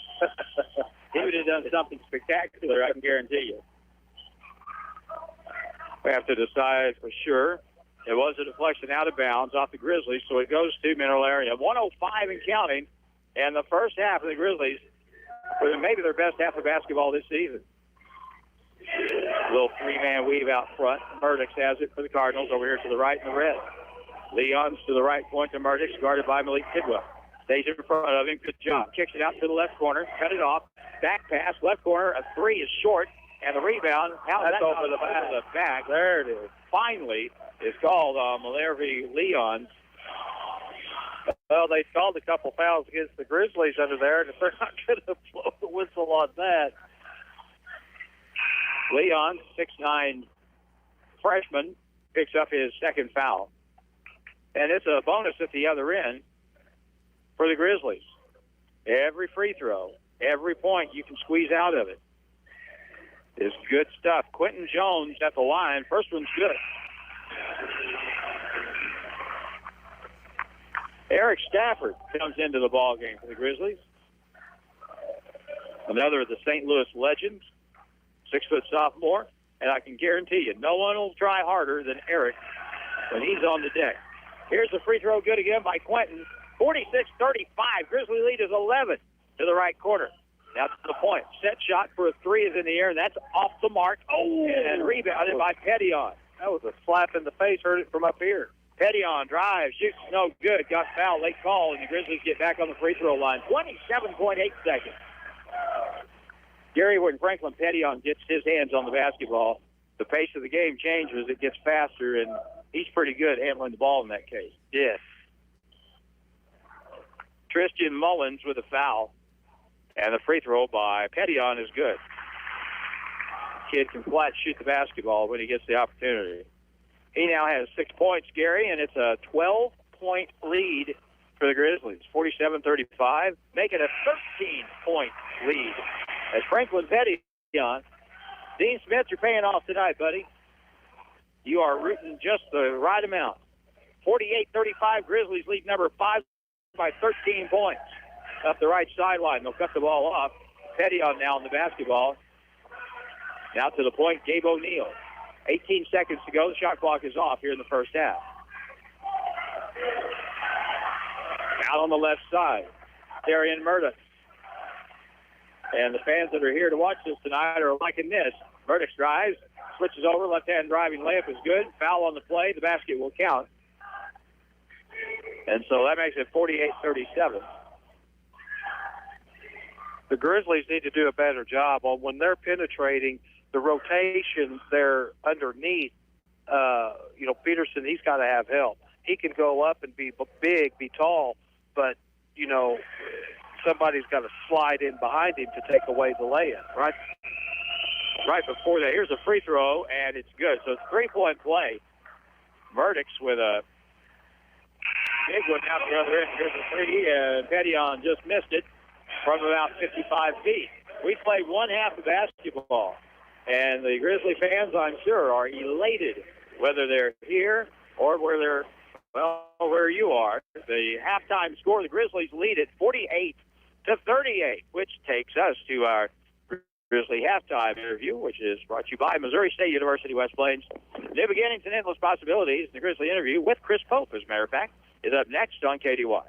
He would have done something spectacular, I can guarantee you. We have to decide for sure. It was a deflection out of bounds off the Grizzlies, so it goes to middle area. 105 and counting, and the first half of the Grizzlies were maybe their best half of basketball this season. Little three-man weave out front. Murdoch has it for the Cardinals over here to the right in the red. Leon's to the right point to Murdoch, guarded by Malik Tidwell. Stays in front of him. Good job. Kicks it out to the left corner. Cut it off. Back pass. Left corner. A three is short. And the rebound. That's over the back. There it is. Finally, it's called Malervi Leon. Well, they called a couple fouls against the Grizzlies under there, and if they're not going to blow the whistle on that. Leon, 6'9" freshman, picks up his second foul. And it's a bonus at the other end for the Grizzlies. Every free throw, every point you can squeeze out of it is good stuff. Quinton Jones at the line. First one's good. Eric Stafford comes into the ball game for the Grizzlies. Another of the St. Louis legends, 6-foot sophomore. And I can guarantee you, no one will try harder than Eric when he's on the deck. Here's the free throw, good again by Quinton. 46-35. Grizzly lead is 11 to the right corner. Now to the point. Set shot for a three is in the air, and that's off the mark. Oh, and rebounded by Pettyon. That was a slap in the face. Heard it from up here. Pettyon drives, shoots, no good. Got fouled, late call, and the Grizzlies get back on the free throw line. 27.8 seconds. Gary, when Franklin Pettyon gets his hands on the basketball, the pace of the game changes. It gets faster, and he's pretty good handling the ball in that case. Yes. Tristan Mullins with a foul, and the free throw by Pettyon is good. Kid can flat shoot the basketball when he gets the opportunity. He now has 6 points, Gary, and it's a 12-point lead for the Grizzlies. 47-35, make it a 13-point lead. As Franklin Pettyon, Dean Smith, you're paying off tonight, buddy. You are rooting just the right amount. 48-35, Grizzlies lead number 5 by 13 points. Up the right sideline, they'll cut the ball off. Pettyon now on the basketball. Now to the point, Gabe O'Neal. 18 seconds to go. The shot clock is off here in the first half. Out on the left side, Darian Murdoch. And the fans that are here to watch this tonight are liking this. Murdoch drives, switches over, left-hand driving layup is good. Foul on the play, the basket will count. And so that makes it 48-37. The Grizzlies need to do a better job on when they're penetrating the rotation there underneath. Peterson, he's got to have help. He can go up and be big, be tall, but, somebody's got to slide in behind him to take away the layup, right? Right before that, here's a free throw, and it's good. So it's a 3-point play. Murdoch's with a big one out the other end. Here's a three, and Pettyon just missed it from about 55 feet. We played one half of basketball, and the Grizzly fans, I'm sure, are elated, whether they're here or where you are. The halftime score, the Grizzlies lead at 48-38, which takes us to our Grizzly halftime interview, which is brought to you by Missouri State University West Plains. New beginnings and endless possibilities. The Grizzly interview with Chris Pope, as a matter of fact, is up next on KDY.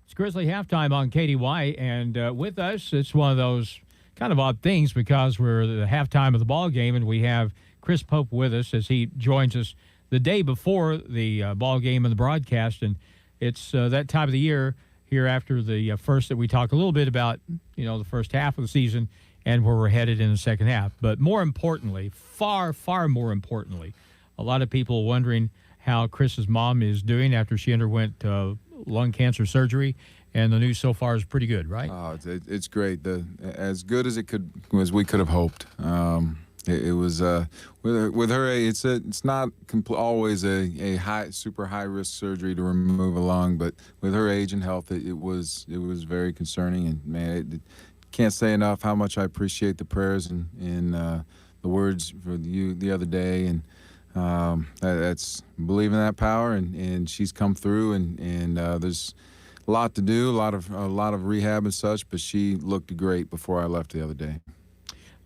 It's Grizzly halftime on KDY, and with us, it's one of those kind of odd things because we're the halftime of the ball game, and we have Chris Pope with us as he joins us the day before the ball game and the broadcast, and it's that time of the year here after the first that we talk a little bit about, the first half of the season and where we're headed in the second half. But more importantly, far, far more importantly, a lot of people wondering how Chris's mom is doing after she underwent lung cancer surgery, and the news so far is pretty good, right? Oh, it's great. As good as we could have hoped. It was with her. It's not always a super high risk surgery to remove a lung, but with her age and health, it was very concerning. And man, can't say enough how much I appreciate the prayers and the words for you the other day. And that's believe in that power, and she's come through. And there's a lot to do, a lot of rehab and such, but she looked great before I left the other day.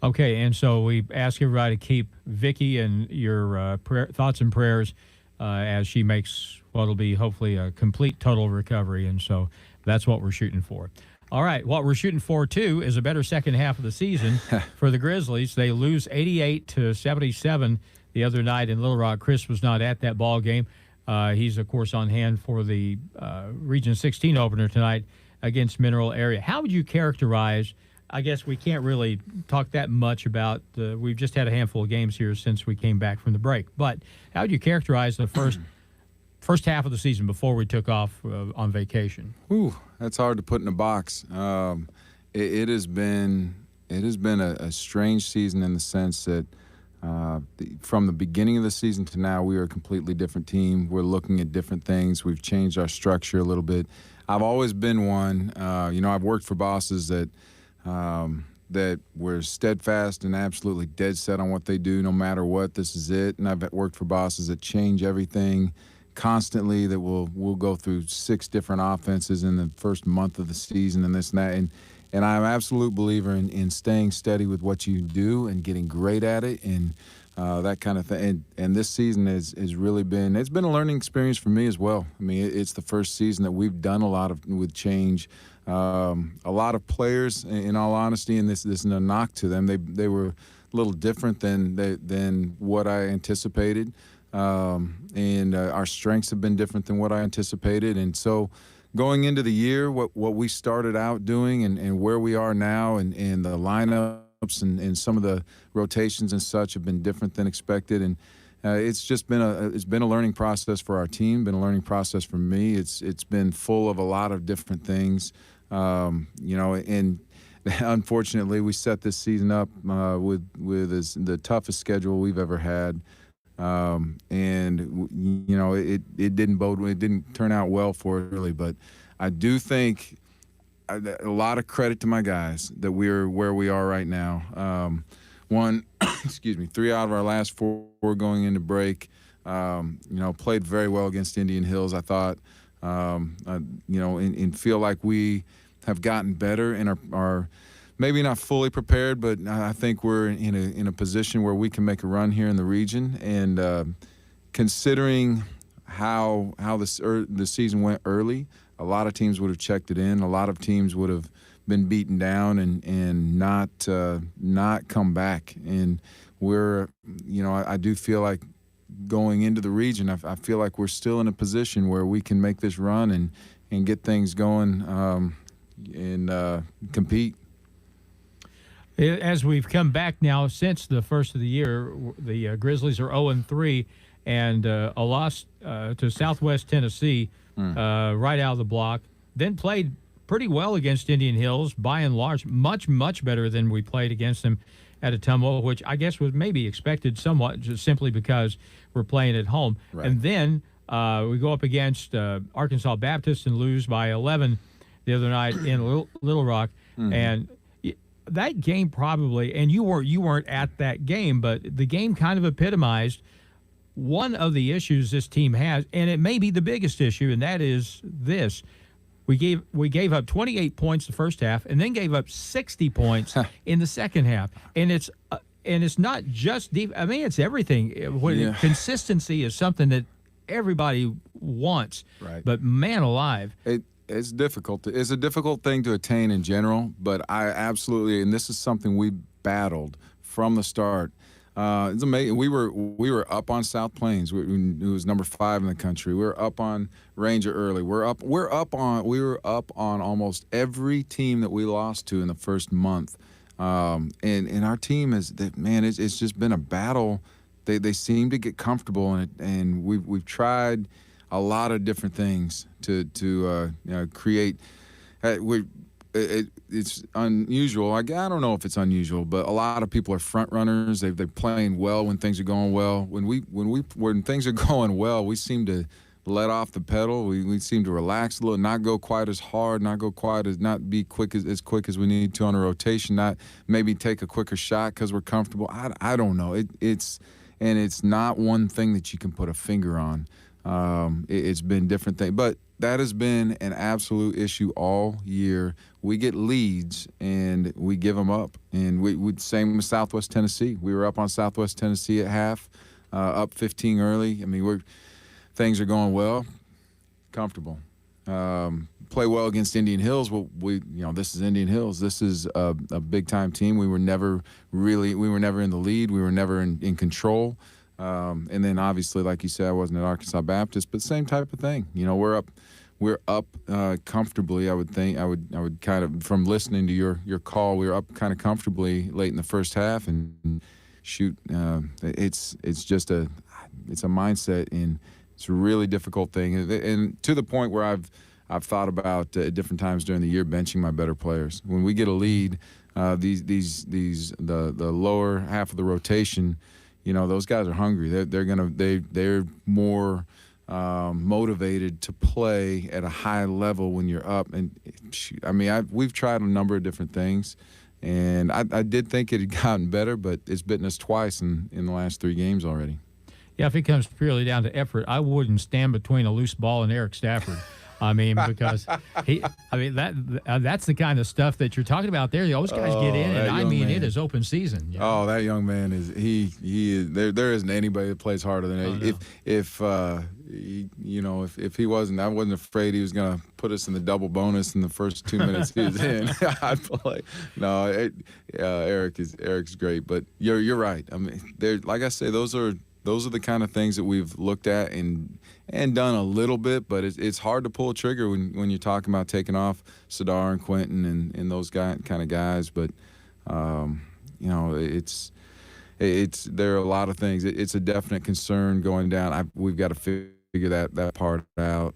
Okay, and so we ask everybody to keep Vicky and your thoughts and prayers as she makes what'll be hopefully a complete total recovery, and so that's what we're shooting for. All right, what we're shooting for, too, is a better second half of the season for the Grizzlies. They lose 88-77 the other night in Little Rock. Chris was not at that ball game. He's, of course, on hand for the Region 16 opener tonight against Mineral Area. How would you characterize, I guess we can't really talk that much about, we've just had a handful of games here since we came back from the break, but how would you characterize the first half of the season before we took off on vacation? Ooh, that's hard to put in a box. It has been a strange season in the sense that from the beginning of the season to now, we are a completely different team. We're looking at different things. We've changed our structure a little bit. I've always been one, I've worked for bosses that were steadfast and absolutely dead set on what they do no matter what. This is it. And I've worked for bosses that change everything constantly, that we'll go through 6 different offenses in the first month of the season and this and that. And I'm an absolute believer in staying steady with what you do and getting great at it and that kind of thing. And this season has really been, it's been a learning experience for me as well. I mean, it's the first season that we've done a lot with change. A lot of players, in all honesty, and this isn't a knock to them, they were a little different than what I anticipated. And our strengths have been different than what I anticipated. And so going into the year, what we started out doing and where we are now, and the lineups and some of the rotations and such have been different than expected, and it's just been a learning process for our team, been a learning process for me. It's been full of a lot of different things, and unfortunately we set this season up with the toughest schedule we've ever had. It didn't turn out well for us really, but I do think a lot of credit to my guys that we're where we are right now. Won, 3 out of our last 4 going into break. Played very well against Indian Hills, I thought. And feel like we have gotten better and are maybe not fully prepared, but I think we're in a position where we can make a run here in the region. And considering how the season went early, a lot of teams would have checked it in. A lot of teams would have been beaten down and not come back. And I do feel like going into the region, I feel like we're still in a position where we can make this run and get things going and compete. As we've come back now since the first of the year, the Grizzlies are 0-3 and a loss to Southwest Tennessee right out of the block. Then played pretty well against Indian Hills, by and large, much, much better than we played against them at Ottumwa, which I guess was maybe expected somewhat just simply because we're playing at home. Right. And then we go up against Arkansas Baptist and lose by 11 the other night in Little Rock. Mm-hmm. And that game probably, and you weren't at that game, but the game kind of epitomized one of the issues this team has, and it may be the biggest issue, and that is this. We gave up 28 points the first half, and then gave up 60 points in the second half. And it's not just deep. I mean, it's everything. Consistency is something that everybody wants. Right. But man alive, it's difficult. It's a difficult thing to attain in general. But I absolutely, and this is something we battled from the start. It's amazing. We were up on South Plains. It was number 5 in the country. We were up on Ranger early. We were up on almost every team that we lost to in the first month. And our team it's just been a battle. They seem to get comfortable in it, and we've tried a lot of different things to create. It's unusual. I don't know if it's unusual, but a lot of people are front runners. They're playing well when things are going well. When things are going well, we seem to let off the pedal. We seem to relax a little, not go quite as hard, not be as quick as we need to on a rotation, not maybe take a quicker shot because we're comfortable. I don't know. It's not one thing that you can put a finger on. It's been different things, but that has been an absolute issue all year. We get leads and we give them up, and we same with Southwest Tennessee. We were up on Southwest Tennessee at half, up 15 early. I mean, things are going well, comfortable. Play well against Indian Hills. Well, this is Indian Hills. This is a big time team. We were never in the lead. We were never in control. And then obviously, like you said, I wasn't at Arkansas Baptist, but same type of thing. We're up comfortably. I would think I would kind of, from listening to your call, we were up kind of comfortably late in the first half, and shoot, it's a mindset, and it's a really difficult thing, and to the point where I've thought about at different times during the year benching my better players. When we get a lead, the lower half of the rotation. Those guys are hungry. They're more motivated to play at a high level when you're up. And we've tried a number of different things, and I did think it had gotten better, but it's bitten us twice in the last 3 games already. Yeah, if it comes purely down to effort, I wouldn't stand between a loose ball and Eric Stafford. Because that's the kind of stuff that you're talking about there. Those guys get in, and it is open season. Oh, that young man is he is there isn't anybody that plays harder than him. If he wasn't, I wasn't afraid he was going to put us in the double bonus in the first 2 minutes he was in. I'd play. No, Eric's great, but you're right. Like I say, those are those are the kind of things that we've looked at and done a little bit, but it's hard to pull a trigger when you're talking about taking off Sadar and Quinton and those kind of guys. But you know, there are a lot of things. It's a definite concern going down. We've got to figure that part out.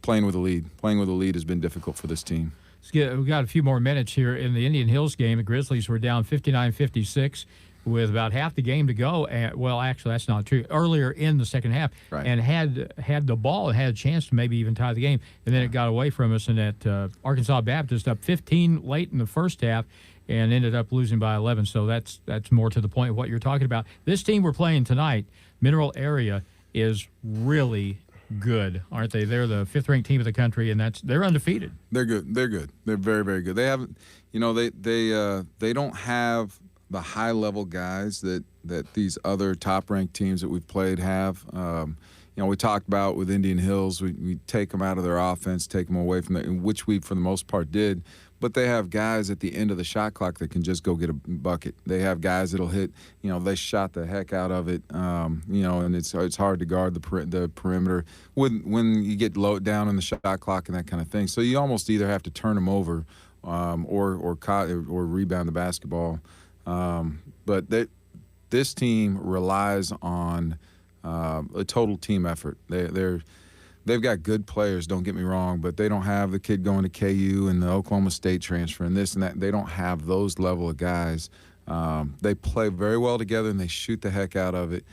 Playing with a lead has been difficult for this team. We've got a few more minutes here. In the Indian Hills game, the Grizzlies were down 59-56 with about half the game to go. Well, actually, that's not true. Earlier in the second half, right. And had the ball and had a chance to maybe even tie the game. And then it got away from us, and that Arkansas Baptist up 15 late in the first half and ended up losing by 11. So that's more to the point of what you're talking about. This team we're playing tonight, Mineral Area, is really good, aren't they? They're the 5th-ranked team of the country, and they're undefeated. They're good. They're very, very good. They haven't, you know, they don't have the high-level guys that these other top-ranked teams that we've played have. You know, we talked about with Indian Hills, we take them out of their offense, take them away from it, which we, for the most part, did. But they have guys at the end of the shot clock that can just go get a bucket. They have guys that'll hit. You know, they shot the heck out of it. You know, and it's hard to guard the perimeter when you get low down in the shot clock and that kind of thing. So you almost either have to turn them over, or rebound the basketball. But this team relies on a total team effort. They've got good players, don't get me wrong, but they don't have the kid going to KU and the Oklahoma State transfer and this and that. They don't have those level of guys. They play very well together, and they shoot the heck out of it,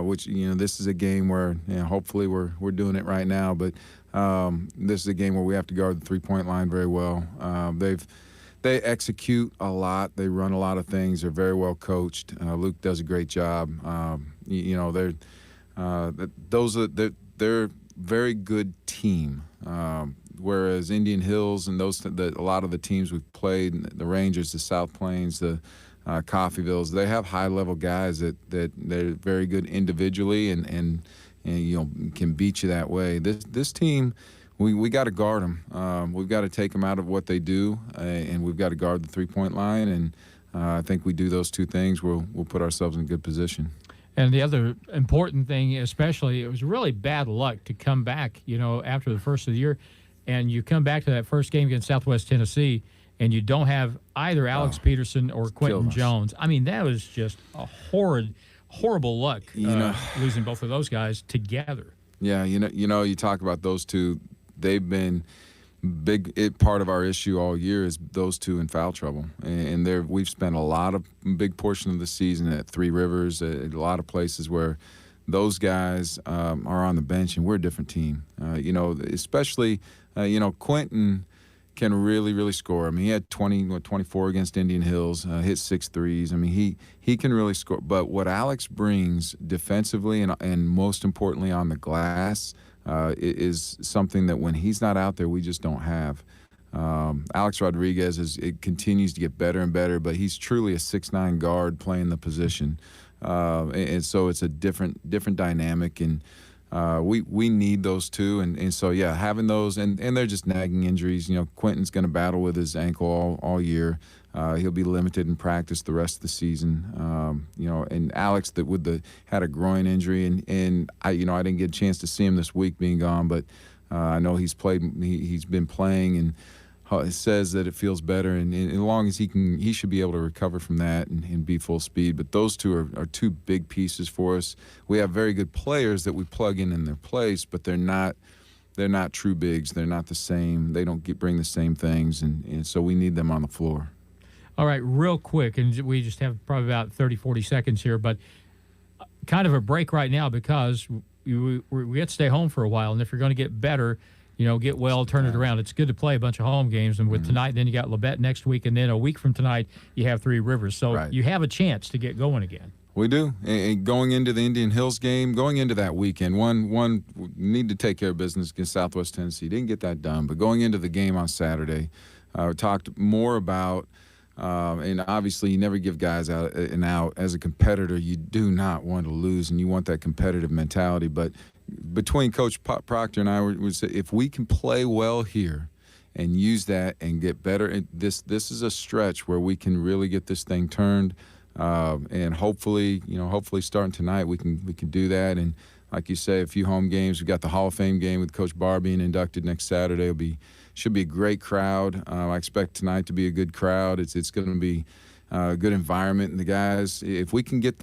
which, you know, this is a game where, you know, hopefully we're doing it right now, but this is a game where we have to guard the three-point line very well. They execute a lot. They run a lot of things. They're very well coached. Luke does a great job. You know, they're very good team, whereas Indian Hills and a lot of the teams we've played, the Rangers, the South Plains, the Coffeyvilles, they have high-level guys that they're very good individually and you know, can beat you that way. This team, we got to guard them. We've got to take them out of what they do, and we've got to guard the three-point line. And I think we do those two things, we'll put ourselves in a good position. And the other important thing, especially, it was really bad luck to come back, you know, after the first of the year, and you come back to that first game against Southwest Tennessee, and you don't have either Alex Peterson or Quinton Jones. I mean, that was just a horrible luck, losing both of those guys together. Yeah, you talk about those two. They've been part of our issue all year is those two in foul trouble, and we've spent a big portion of the season at Three Rivers, a lot of places where those guys are on the bench, and we're a different team. You know, especially Quinton can really, really score. I mean, he had 24 against Indian Hills, hit 6 threes. I mean, he can really score. But what Alex brings defensively and most importantly on the glass is something that when he's not out there, we just don't have. Alex Rodriguez continues to get better and better, but he's truly a 6'9" guard playing the position, and so it's a different dynamic, and we need those two, and so yeah, having those, and they're just nagging injuries. You know, Quinton's going to battle with his ankle all year. He'll be limited in practice the rest of the season. You know, and Alex had a groin injury, and I didn't get a chance to see him this week being gone, but I know he's been playing, and it says that it feels better, and as long as he should be able to recover from that and be full speed. But those two are two big pieces for us. We have very good players that we plug in their place, but they're not true bigs. They're not the same. They don't bring the same things, and so we need them on the floor. All right, real quick, and we just have probably about 30, 40 seconds here, but kind of a break right now because we have to stay home for a while, and if you're going to get better, get well, turn it around. It's good to play a bunch of home games, and with tonight, then you got Labette next week, and then a week from tonight, you have Three Rivers. So you have a chance to get going again. We do. And going into the Indian Hills game, going into that weekend, one need to take care of business against Southwest Tennessee. Didn't get that done, but going into the game on Saturday, we talked more about and obviously you never give guys out. As a competitor, you do not want to lose, and you want that competitive mentality. But between Coach Proctor and I, would say if we can play well here and use that and get better, this is a stretch where we can really get this thing turned. And hopefully starting tonight we can do that. And like you say, a few home games. We've got the Hall of Fame game with Coach Barr being inducted next Saturday. Should be a great crowd. I expect tonight to be a good crowd. It's going to be a good environment, and the guys, if we can get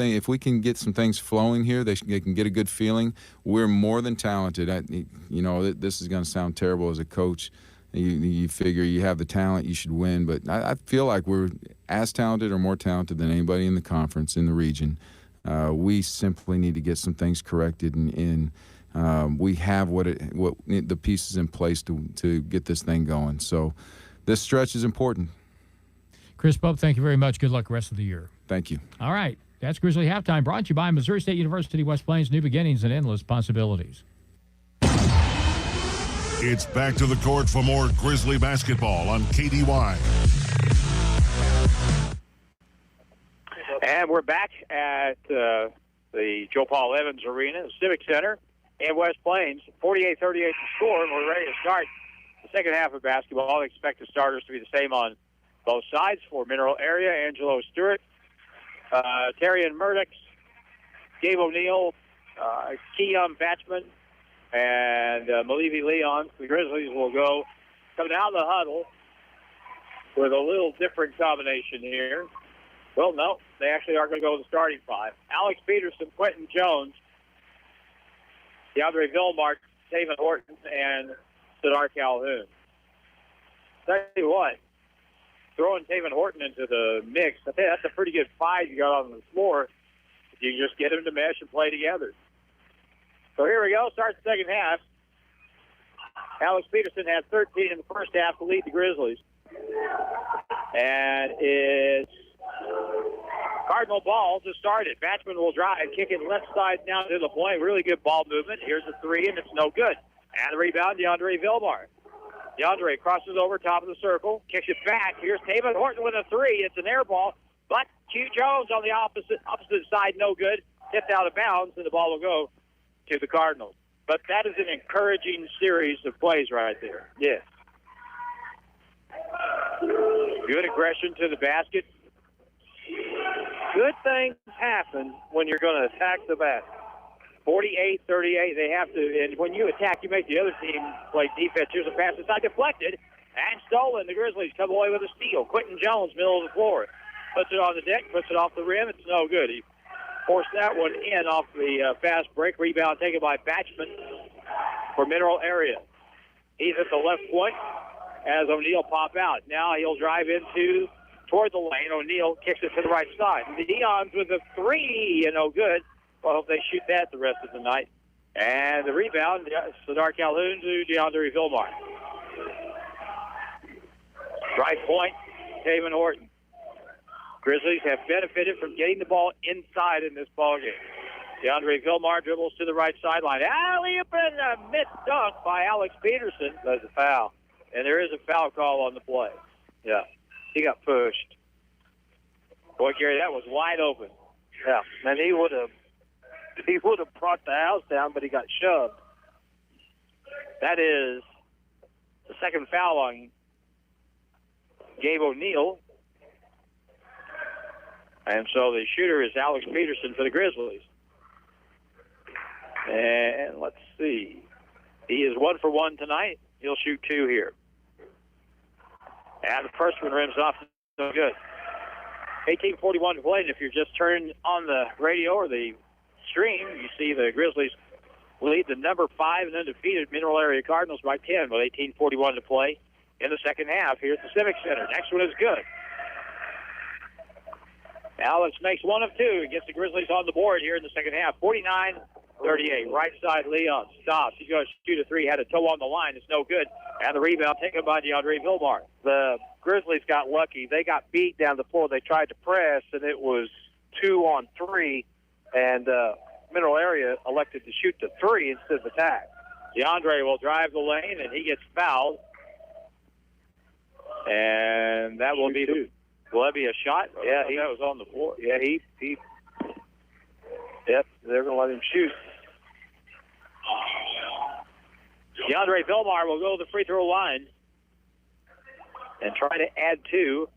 some things flowing here, they can get a good feeling. We're more than talented. This is going to sound terrible as a coach. You figure you have the talent, you should win, but I feel like we're as talented or more talented than anybody in the conference, in the region. We simply need to get some things corrected, and we have the pieces in place to get this thing going. So this stretch is important. Chris Pope, thank you very much. Good luck the rest of the year. Thank you. All right. That's Grizzly Halftime, brought to you by Missouri State University West Plains. New beginnings and endless possibilities. It's back to the court for more Grizzly basketball on KDY. And we're back at the Joe Paul Evans Arena, the Civic Center in West Plains. 48-38 to score, and we're ready to start the second half of basketball. I expect the starters to be the same on both sides. For Mineral Area, Angelo Stewart, Terrian Murdoch, Gabe O'Neill, Keon Batchman, and Malivi Leon. The Grizzlies will go coming out of the huddle with a little different combination here. Well, no, they actually are going to go with the starting five. Alex Peterson, Quinton Jones, Deandre Vilmar, Taven Horton, and Sadar Calhoun. Tell you what, throwing Taven Horton into the mix, I think that's a pretty good five you got on the floor. You can just get them to mesh and play together. So here we go. Starts the second half. Alex Peterson had 13 in the first half to lead the Grizzlies. And it's Cardinal ball to start it. Batchman will drive, kick it left side down to the point. Really good ball movement. Here's a three, and it's no good. And the rebound, Deandre Vilmar. Deandre crosses over top of the circle, kicks it back. Here's Taven Horton with a three. It's an air ball, but Q Jones on the opposite side, no good. Tipped out of bounds, and the ball will go to the Cardinals. But that is an encouraging series of plays right there. Yes. Good aggression to the basket. Good things happen when you're going to attack the basket. 48-38, they have to, and when you attack, you make the other team play defense. Here's a pass that's not deflected and stolen. The Grizzlies come away with a steal. Quinton Jones, middle of the floor, puts it on the deck, puts it off the rim. It's no good. He forced that one in off the fast break. Rebound taken by Batchman for Mineral Area. He's at the left point as O'Neill pop out. Now he'll drive toward the lane. O'Neill kicks it to the right side. The Deons with a three, and no good. Well, I hope they shoot that the rest of the night. And the rebound, Sadar Calhoun to Deandre Vilmar. Right point, Taven Horton. Grizzlies have benefited from getting the ball inside in this ballgame. Deandre Vilmar dribbles to the right sideline. Alley-oop and a missed dunk by Alex Peterson. That's a foul. And there is a foul call on the play. Yeah, he got pushed. Boy, Gary, that was wide open. Yeah, and he would have brought the house down, but he got shoved. That is the second foul on Gabe O'Neill. And so the shooter is Alex Peterson for the Grizzlies. And let's see. He is 1 for 1 tonight. He'll shoot 2 here. And the first one rims off. So good. 18:41 to play. And if you're just turning on the radio or the stream, you see the Grizzlies lead the number 5 and undefeated Mineral Area Cardinals by 10 with 18:41 to play in the second half here at the Civic Center. Next one is good. Alex makes 1 of 2 and gets the Grizzlies on the board here in the second half. 49-38. Right side, Leon stops. He's going to shoot a three. Had a toe on the line. It's no good. And the rebound taken by Deandre Vilmar. The Grizzlies got lucky. They got beat down the floor. They tried to press, and it was 2 on 3. And Mineral Area elected to shoot the 3 instead of attack. Deandre will drive the lane, and he gets fouled. And that will be 2. Will that be a shot? Yeah, that was on the floor. Yeah, Yep, they're going to let him shoot. Deandre Vilmar will go to the free throw line and try to add to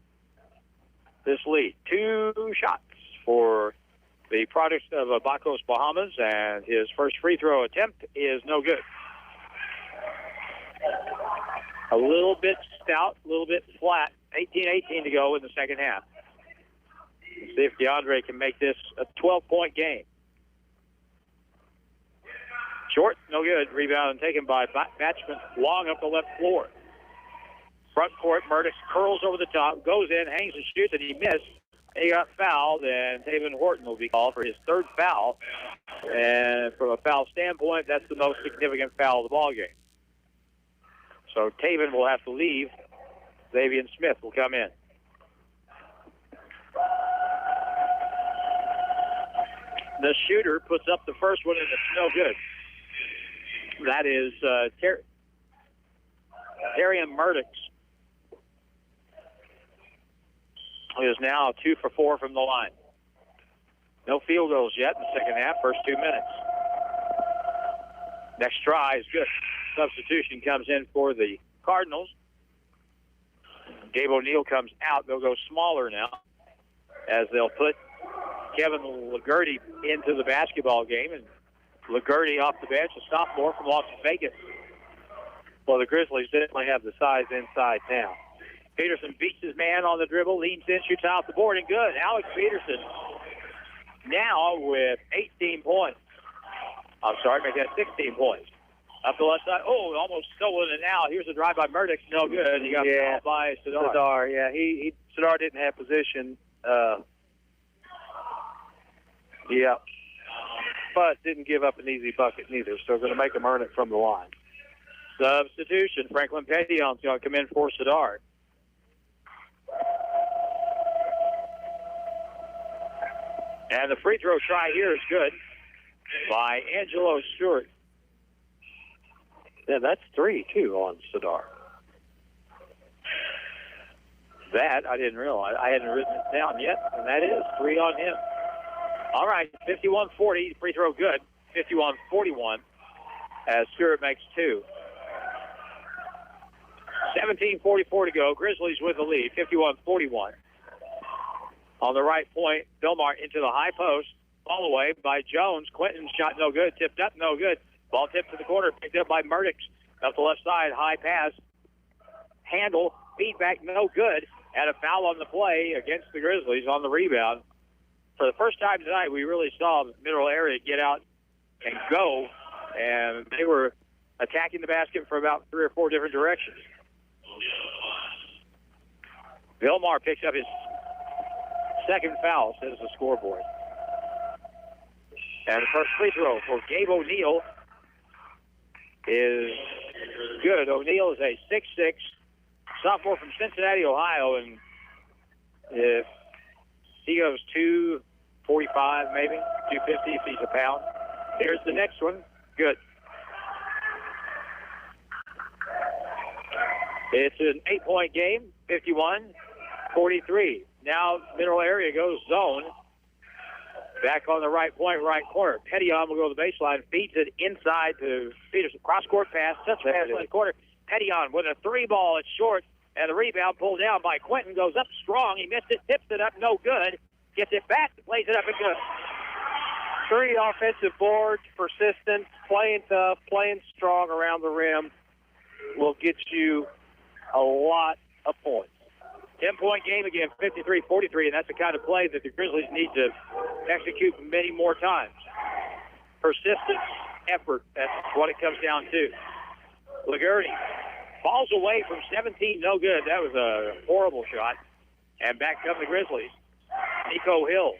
this lead. 2 shots. for the product of Bacos, Bahamas, and his first free throw attempt is no good. A little bit stout, a little bit flat. 18-18 to go in the second half. Let's see if Deandre can make this a 12-point game. Short, no good. Rebound taken by Batchman, long up the left floor. Front court, Murdoch curls over the top, goes in, hangs and shoots, and he missed. He got fouled, and Taven Horton will be called for his third foul. And from a foul standpoint, that's the most significant foul of the ballgame. So Taven will have to leave. Xavier Smith will come in. The shooter puts up the first one, and it's no good. That is Darian Murdoch. He is now 2 for 4 from the line. No field goals yet in the second half, first 2 minutes. Next try is good. Substitution comes in for the Cardinals. Gabe O'Neill comes out. They'll go smaller now as they'll put Kevin Laguerty into the basketball game. And Laguerty off the bench, a sophomore from Las Vegas. Well, the Grizzlies definitely have the size inside now. Peterson beats his man on the dribble, leans in, shoots out the board, and good. Alex Peterson now with 18 points. I'm sorry, make that 16 points. Up the left side. Oh, almost stolen it now. Here's a drive by Murdoch. No good. He got fouled by Sadar. Yeah, Sadar didn't have position. Yeah. But didn't give up an easy bucket neither, so going to make him earn it from the line. Substitution. Franklin Pettion's going to come in for Sadar. And the free throw try here is good by Angelo Stewart. Yeah, that's 3, too, on Sadar. That I didn't realize. I hadn't written it down yet, and that is 3 on him. All right, 51-40, free throw good. 51-41 as Stewart makes 2. 17:44 to go. Grizzlies with the lead, 51-41. On the right point, Belmar into the high post. Ball away by Jones. Quinton shot no good. Tipped up, no good. Ball tipped to the corner, picked up by Murdoch. Up the left side, high pass. Handle, feedback, no good. And a foul on the play against the Grizzlies on the rebound. For the first time tonight, we really saw the middle area get out and go. And they were attacking the basket from about 3 or 4 different directions. Belmar picks up his second foul, says the scoreboard. And the first free throw for Gabe O'Neill is good. O'Neill is a 6'6", sophomore from Cincinnati, Ohio, and if he goes 245, maybe 250 if he's a pound. Here's the next one. Good. It's an 8-point game, 51-43. Now middle area goes zone. Back on the right point, right corner. Pettyon will go to the baseline, feeds it inside to Peterson. Cross-court pass, touch pass in the corner. Pettyon with a 3-ball. It's short, and the rebound pulled down by Quinton. Goes up strong. He missed it, tips it up, no good. Gets it back, plays it up, and good. 3 offensive boards, persistence, playing tough, playing strong around the rim will get you a lot of points. 10-point game again, 53-43, and that's the kind of play that the Grizzlies need to execute many more times. Persistence, effort, that's what it comes down to. Laguerty falls away from 17, no good. That was a horrible shot. And back come the Grizzlies. Nico Hill.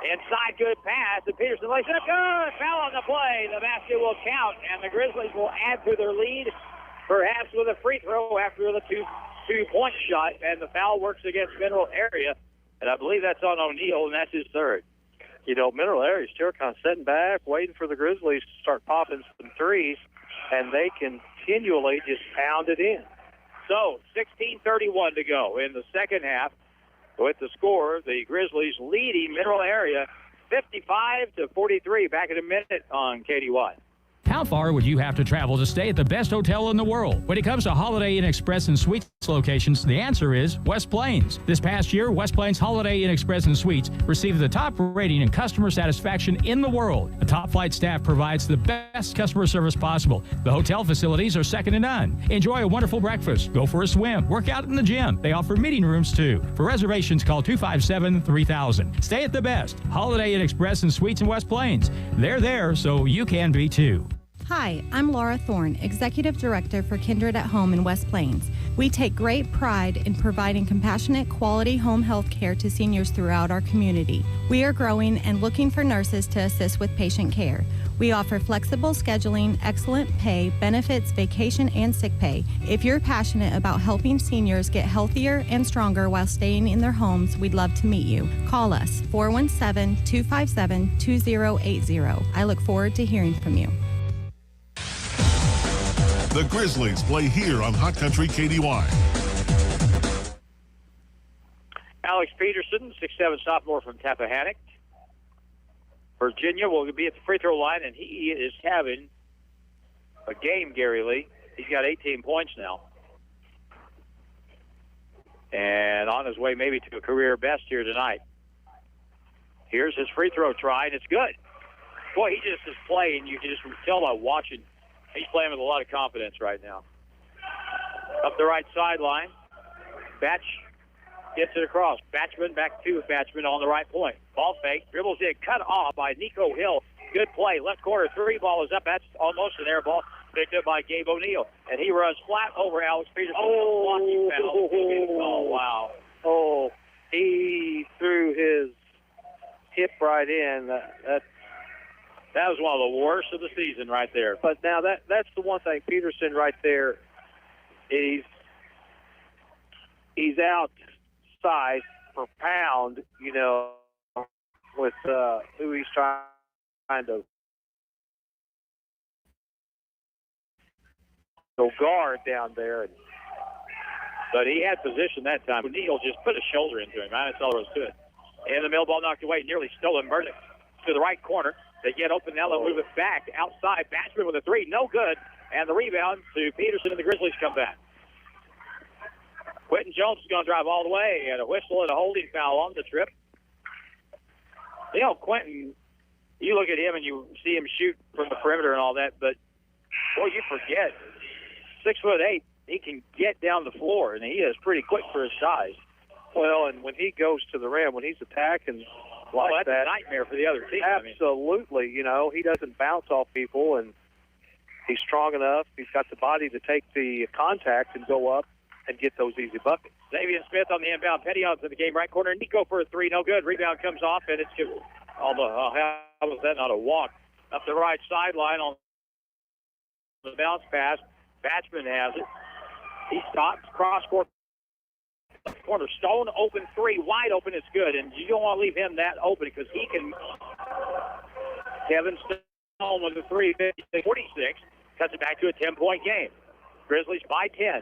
Inside, good pass, and Peterson lays it up. Good! Foul on the play. The basket will count, and the Grizzlies will add to their lead, perhaps with a free throw after the two-point shot, and the foul works against Mineral Area, and I believe that's on O'Neill, and that's his third. You know, Mineral Area is still kind of sitting back, waiting for the Grizzlies to start popping some threes, and they continually just pound it in. So, 16:31 to go in the second half. With the score, the Grizzlies leading Mineral Area 55-43. Back in a minute on KDY. How far would you have to travel to stay at the best hotel in the world? When it comes to Holiday Inn Express and Suites locations, the answer is West Plains. This past year, West Plains Holiday Inn Express and Suites received the top rating in customer satisfaction in the world. A top-flight staff provides the best customer service possible. The hotel facilities are second to none. Enjoy a wonderful breakfast, go for a swim, work out in the gym. They offer meeting rooms too. For reservations, call 257-3000. Stay at the best. Holiday Inn Express and Suites in West Plains. They're there, so you can be too. Hi, I'm Laura Thorne, Executive Director for Kindred at Home in West Plains. We take great pride in providing compassionate, quality home health care to seniors throughout our community. We are growing and looking for nurses to assist with patient care. We offer flexible scheduling, excellent pay, benefits, vacation, and sick pay. If you're passionate about helping seniors get healthier and stronger while staying in their homes, we'd love to meet you. Call us, 417-257-2080. I look forward to hearing from you. The Grizzlies play here on Hot Country KDY. Alex Peterson, 6'7" sophomore from Tappahannock, Virginia, will be at the free throw line, and he is having a game, Gary Lee. He's got 18 points now. And on his way maybe to a career best here tonight. Here's his free throw try, and it's good. Boy, he just is playing. You can just tell by watching. He's playing with a lot of confidence right now. Up the right sideline, Batch gets it across. Batchman back to Batchman on the right point. Ball fake, dribbles in, cut off by Nico Hill. Good play. Left corner three, ball is up. That's almost an air ball. Picked up by Gabe O'Neill. And he runs flat over Alex Peterson. Oh, wow. Oh, he threw his hip right in. That was one of the worst of the season right there. But now that's the one thing, Peterson right there, he's outsized per pound, you know, with who he's trying to guard down there. But he had position that time. O'Neal just put a shoulder into him. That's all there was to it. And the middle ball knocked away, nearly stolen. Burdick to the right corner. They get open now. They'll move it back outside. Batchman with a three. No good. And the rebound to Peterson, and the Grizzlies come back. Quinton Jones is going to drive all the way, and a whistle and a holding foul on the trip. You know, Quinton, you look at him and you see him shoot from the perimeter and all that, but, boy, you forget. 6'8", he can get down the floor, and he is pretty quick for his size. Well, and when he goes to the rim, when he's attacking that's a nightmare for the other team. Absolutely. You know, he doesn't bounce off people, and he's strong enough. He's got the body to take the contact and go up and get those easy buckets. Xavier Smith on the inbound. Petty-on to the game right corner. Nico for a three. No good. Rebound comes off, and it's just how was that not a walk? Up the right sideline on the bounce pass. Batchman has it. He stops. Cross-court. Corner. Stone open three. Wide open. It's good. And you don't want to leave him that open because he can. Kevin Stone with a 3, 46. Cuts it back to a 10-point game. Grizzlies by 10.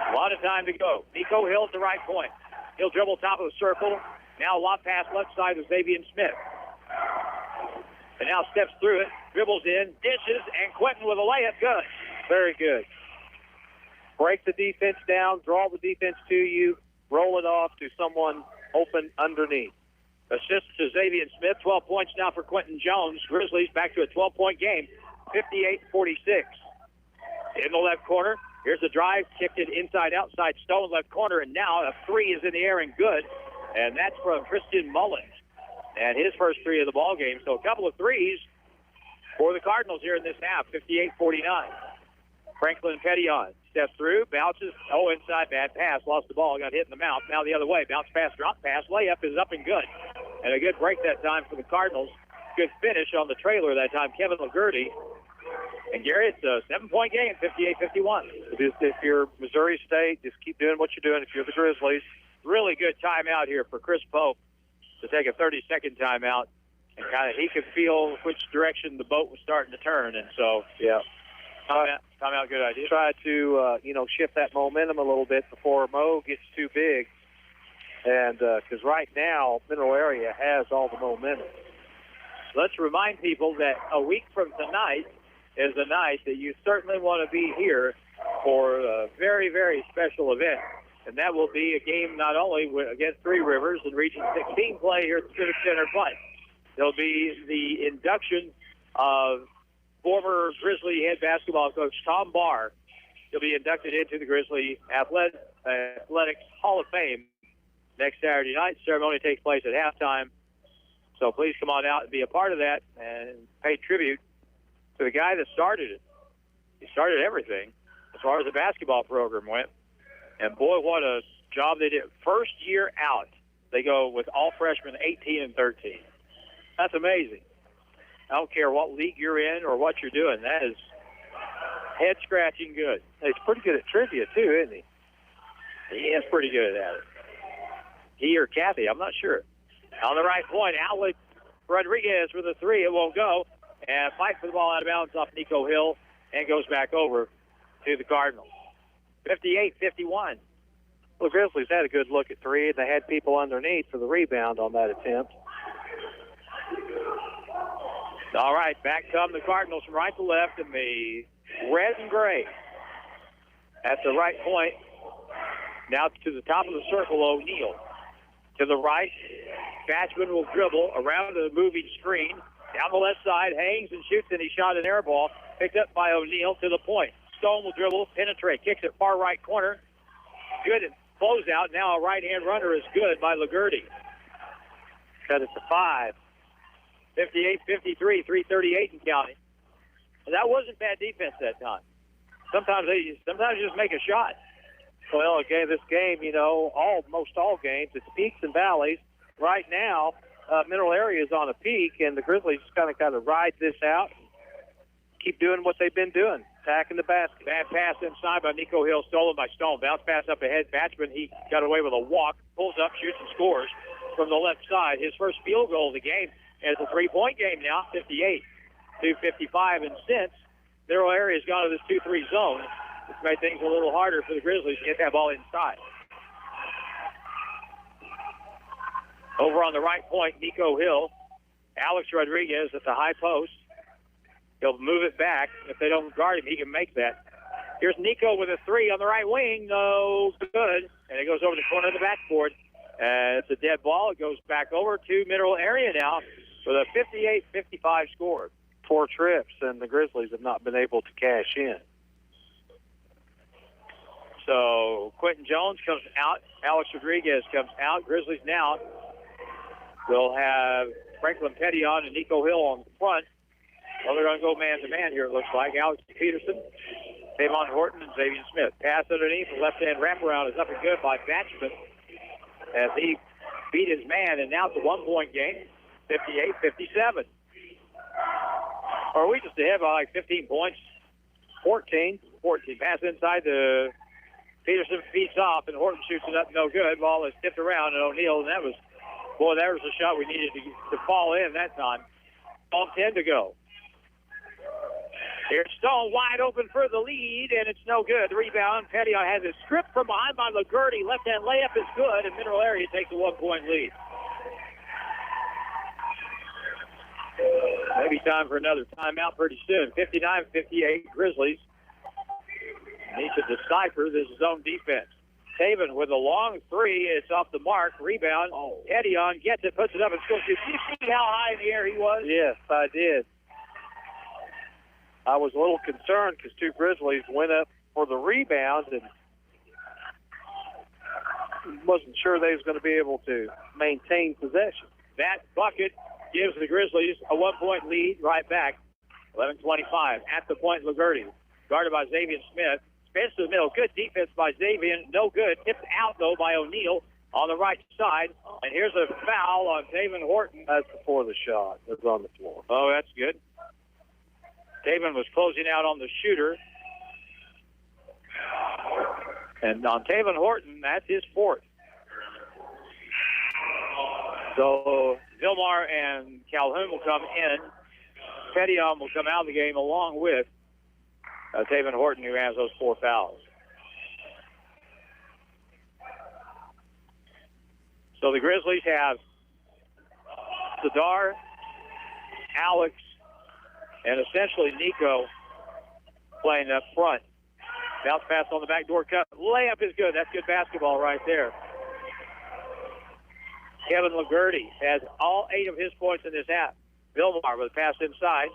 A lot of time to go. Nico Hill at the right point. He'll dribble top of the circle. Now lob pass left side to Xavier Smith. And now steps through it. Dribbles in. Dishes. And Quinton with a layup. Good. Very good. Break the defense down. Draw the defense to you. Roll it off to someone open underneath. Assist to Xavier Smith. 12 points now for Quinton Jones. Grizzlies back to a 12-point game. 58-46. In the left corner. Here's the drive, kicked it inside, outside, Stone left corner, and now a three is in the air and good, and that's from Tristan Mullins, and his first three of the ball game. So a couple of threes for the Cardinals here in this half, 58-49. Franklin Petty-on steps through, bounces, inside, bad pass, lost the ball, got hit in the mouth. Now the other way, bounce pass, drop pass, layup is up and good, and a good break that time for the Cardinals. Good finish on the trailer that time, Kevin LaGurdy. And, Gary, it's a 7-point game, 58-51. If you're Missouri State, just keep doing what you're doing. If you're the Grizzlies, really good timeout here for Chris Polk to take a 30-second timeout. And kind of he could feel which direction the boat was starting to turn. And so, yeah, timeout, good idea. Try to, shift that momentum a little bit before Mo gets too big. And because right now, Mineral Area has all the momentum. let's remind people that a week from tonight is a night that you certainly want to be here for a very, very special event. And that will be a game not only against Three Rivers in Region 16 play here at the Civic Center, but there'll be the induction of former Grizzly head basketball coach Tom Barr. He'll be inducted into the Grizzly Athletics Hall of Fame next Saturday night. The ceremony takes place at halftime. So please come on out and be a part of that and pay tribute to the guy that started it. He started everything as far as the basketball program went. And boy, what a job they did. First year out, they go with all freshmen 18 and 13. That's amazing. I don't care what league you're in or what you're doing. That is head-scratching good. He's pretty good at trivia, too, isn't he? He is pretty good at it. He or Kathy, I'm not sure. On the right point, Alex Rodriguez with a three. It won't go. And fight for the ball out of bounds off Nico Hill and goes back over to the Cardinals. 58-51. Well, the Grizzlies had a good look at three, and they had people underneath for the rebound on that attempt. All right, back come the Cardinals from right to left in the red and gray. At the right point, now to the top of the circle, O'Neal. To the right, Batchman will dribble around the moving screen. Down the left side, hangs and shoots, and he shot an air ball. Picked up by O'Neal to the point. Stone will dribble, penetrate, kicks it far right corner. Good closeout. Now a right-hand runner is good by Laguerty. Cut it to 5. 58-53, 3:38 and counting. And that wasn't bad defense that time. Sometimes you just make a shot. Well, again, this game, most all games, it's peaks and valleys. Right now, Mineral Area is on a peak, and the Grizzlies kind of ride this out. Keep doing what they've been doing, attacking the basket. Bad pass inside by Nico Hill, stolen by Stone. Bounce pass up ahead. Batchman, he got away with a walk, pulls up, shoots, and scores from the left side. His first field goal of the game. And it's a three-point game now, 58-55. And since Mineral Area's gone to this 2-3 zone, it's made things a little harder for the Grizzlies to get that ball inside. Over on the right point, Nico Hill. Alex Rodriguez at the high post. He'll move it back. If they don't guard him, he can make that. Here's Nico with a three on the right wing. No good. And it goes over the corner of the backboard. And it's a dead ball. It goes back over to Mineral Area now with a 58-55 score. 4 trips, and the Grizzlies have not been able to cash in. So Quinton Jones comes out. Alex Rodriguez comes out. Grizzlies now will have Franklin Pettyon and Nico Hill on the front. Well, they're going to go man-to-man here, it looks like. Alex Peterson, Tavon Horton, and Xavier Smith. Pass underneath. The left-hand wraparound is up and good by Batchman as he beat his man, and now it's a one-point game, 58-57. Or are we just ahead by like 15 points? 14. Pass inside to Peterson, feeds off, and Horton shoots it up, no good. Ball is tipped around, and O'Neal, and that was a shot we needed to fall in that time. 10 to go. Here's Stone wide open for the lead, and it's no good. The rebound, Pettyon has it stripped from behind by Laguerty. Left-hand layup is good, and Mineral Area takes a one-point lead. Maybe time for another timeout pretty soon. 59-58, Grizzlies need to decipher this zone defense. Taven with a long three. It's off the mark. Rebound. Pettyon gets it, puts it up, and scores. Did you see how high in the air he was? Yes, I did. I was a little concerned because 2 Grizzlies went up for the rebound and wasn't sure they was going to be able to maintain possession. That bucket gives the Grizzlies a one-point lead right back. 11:25 at the point. Laguerty guarded by Xavier Smith. Spins to the middle. Good defense by Xavier. No good. Tipped out, though, by O'Neal on the right side. And here's a foul on Tavon Horton. That's before the shot. It was on the floor. Oh, that's good. Tavon was closing out on the shooter. And on Tavon Horton, that's his fourth. So Vilmar and Calhoun will come in. Pettyon will come out of the game along with Tavon Horton, who has those 4 fouls. So the Grizzlies have Sadar, Alex and essentially Nico playing up front. Bounce pass on the backdoor cut. Layup is good. That's good basketball right there. Kevin Laguerty has all 8 of his points in this half. Vilmar with a pass inside.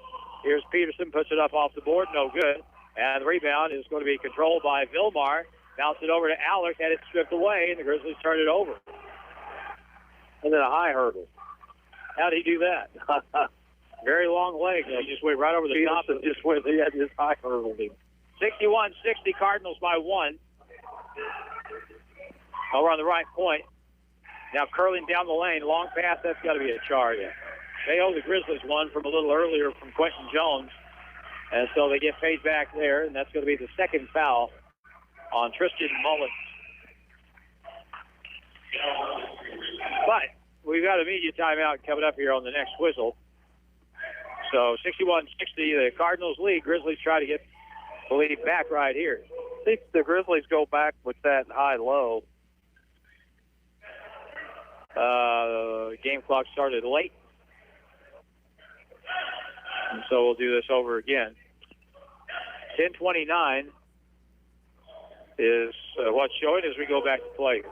Here's Peterson, puts it up off the board, no good. And the rebound is going to be controlled by Vilmar. Bounce it over to Alex, had it stripped away, and the Grizzlies turn it over. And then a high hurdle. How did he do that? Very long leg. He just went right over the top. And just went, he had his high hurdle. 61-60, Cardinals by 1. Over on the right point. Now curling down the lane, long pass, that's got to be a charge. They owe the Grizzlies one from a little earlier from Quinton Jones. And so they get paid back there, and that's going to be the second foul on Tristan Mullins. But we've got a media timeout coming up here on the next whistle. So 61-60, the Cardinals lead. Grizzlies try to get the lead back right here. I think the Grizzlies go back with that high-low. Game clock started late. And so we'll do this over again. 10:29 is what's showing as we go back to play.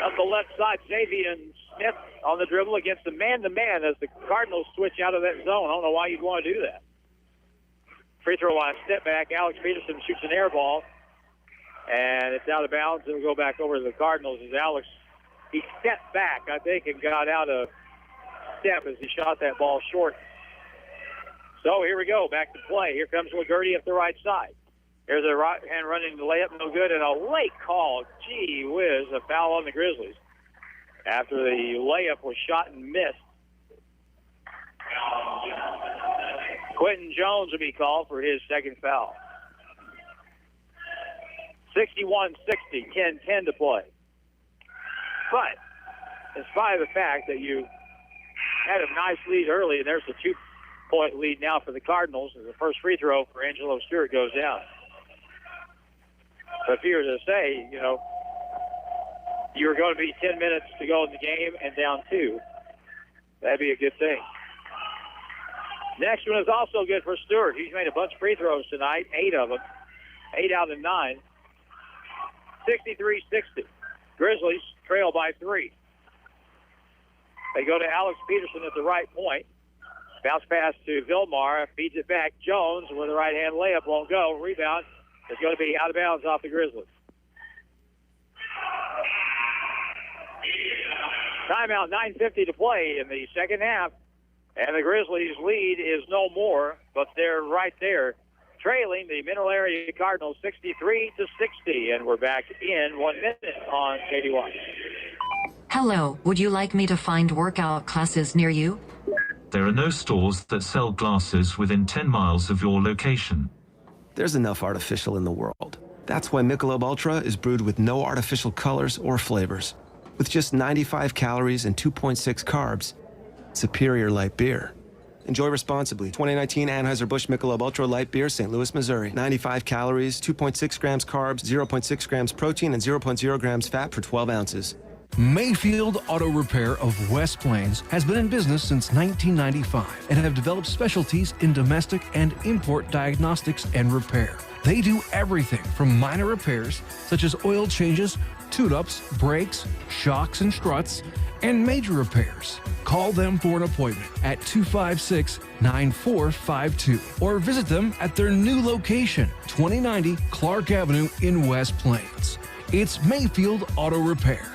Up the left side, Xavier Smith on the dribble against the man-to-man as the Cardinals switch out of that zone. I don't know why you'd want to do that. Free throw line, step back. Alex Peterson shoots an air ball, and it's out of bounds. It'll go back over to the Cardinals as Alex, he stepped back, I think, and got out of step as he shot that ball short. So here we go, back to play. Here comes Laguerty up the right side. There's a right hand running the layup, no good, and a late call. Gee whiz, a foul on the Grizzlies after the layup was shot and missed. Quinton Jones will be called for his second foul. 61-60, 10-10 to play. But in spite of the fact that you had a nice lead early, and there's a 2-point lead now for the Cardinals, as the first free throw for Angelo Stewart goes down. But if you were to say, you know, you were going to be 10 minutes to go in the game and down 2, that'd be a good thing. Next one is also good for Stewart. He's made a bunch of free throws tonight, 8 of them, 8 out of 9. 63-60. Grizzlies trail by 3. They go to Alex Peterson at the right point. Bounce pass to Vilmar, feeds it back. Jones with a right-hand layup won't go. Rebound is going to be out of bounds off the Grizzlies. Timeout, 9:50 to play in the second half. And the Grizzlies' lead is no more, but they're right there, trailing the Mineral Area Cardinals 63-60. And we're back in 1 minute on KDY. Hello, would you like me to find workout classes near you? There are no stores that sell glasses within 10 miles of your location. There's enough artificial in the world. That's why Michelob Ultra is brewed with no artificial colors or flavors. With just 95 calories and 2.6 carbs, superior light beer. Enjoy responsibly. 2019 Anheuser-Busch Michelob Ultra Light Beer, St. Louis, Missouri. 95 calories, 2.6 grams carbs, 0.6 grams protein, and 0.0 grams fat for 12 ounces. Mayfield Auto Repair of West Plains has been in business since 1995 and have developed specialties in domestic and import diagnostics and repair. They do everything from minor repairs such as oil changes, tune-ups, brakes, shocks and struts, and major repairs. Call them for an appointment at 256-9452 or visit them at their new location, 2090 Clark Avenue in West Plains. It's Mayfield Auto Repair.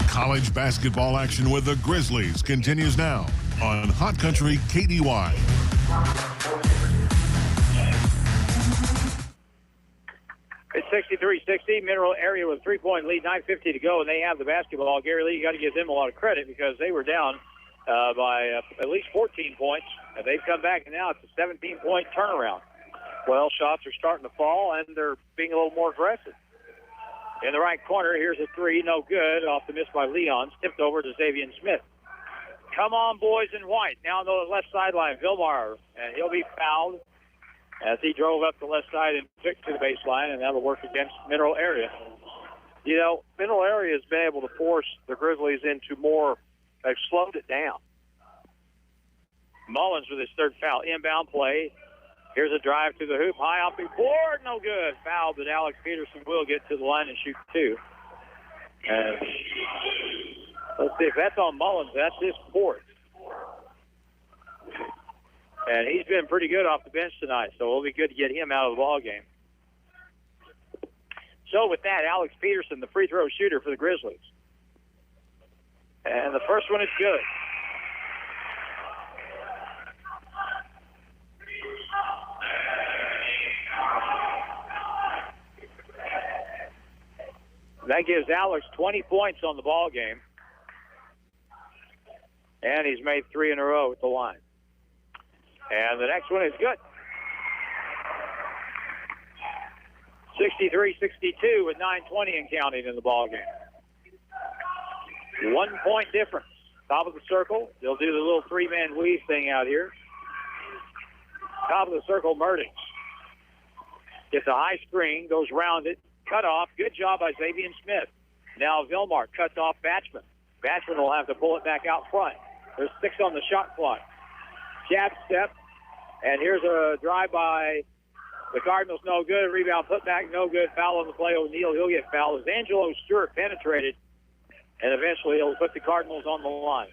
College basketball action with the Grizzlies continues now on Hot Country KDY. It's 63-60. Mineral Area with a 3-point lead, 9:50 to go, and they have the basketball. Gary Lee, you got to give them a lot of credit because they were down by at least 14 points, and they've come back, and now it's a 17-point turnaround. Well, shots are starting to fall, and they're being a little more aggressive. In the right corner, here's a 3, no good, off the miss by Leon, tipped over to Xavier Smith. Come on, boys in white. Now on the left sideline, Vilmar, and he'll be fouled as he drove up the left side and took to the baseline, and that'll work against Mineral Area. You know, Mineral Area has been able to force the Grizzlies into more They've slowed it down. Mullins with his third foul. Inbound play. Here's a drive to the hoop. High off the board. No good. Foul, but Alex Peterson will get to the line and shoot two. And let's see if that's on Mullins. That's his fourth. And he's been pretty good off the bench tonight, so it'll be good to get him out of the ball game. So with that, Alex Peterson, the free throw shooter for the Grizzlies. And the first one is good. That gives Alex 20 points on the ball game. And he's made 3 in a row at the line. And the next one is good. 63-62 with 9:20 and counting in the ball game. 1 point difference. Top of the circle. They'll do the little three-man weave thing out here. Top of the circle, Murdoch. Gets a high screen, goes round it, cut off. Good job by Xavier Smith. Now Vilmar cuts off Batchman. Batchman will have to pull it back out front. There's 6 on the shot clock. Jab step, and here's a drive by the Cardinals, no good. Rebound put back, no good. Foul on the play. O'Neal, he'll get fouled. As Angelo Stewart penetrated, and eventually he'll put the Cardinals on the line.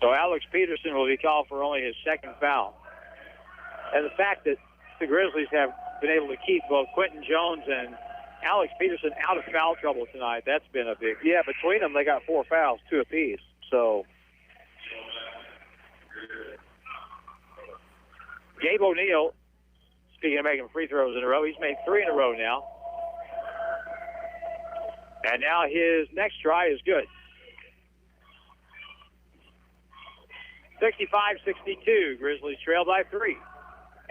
So Alex Peterson will be called for only his second foul. And the fact that the Grizzlies have been able to keep both Quinton Jones and Alex Peterson out of foul trouble tonight, that's been a big... Yeah, between them, they got 4 fouls, 2 apiece. So... Gabe O'Neal, speaking of making free throws in a row, he's made 3 in a row now. And now his next try is good. 65-62, Grizzlies trail by 3.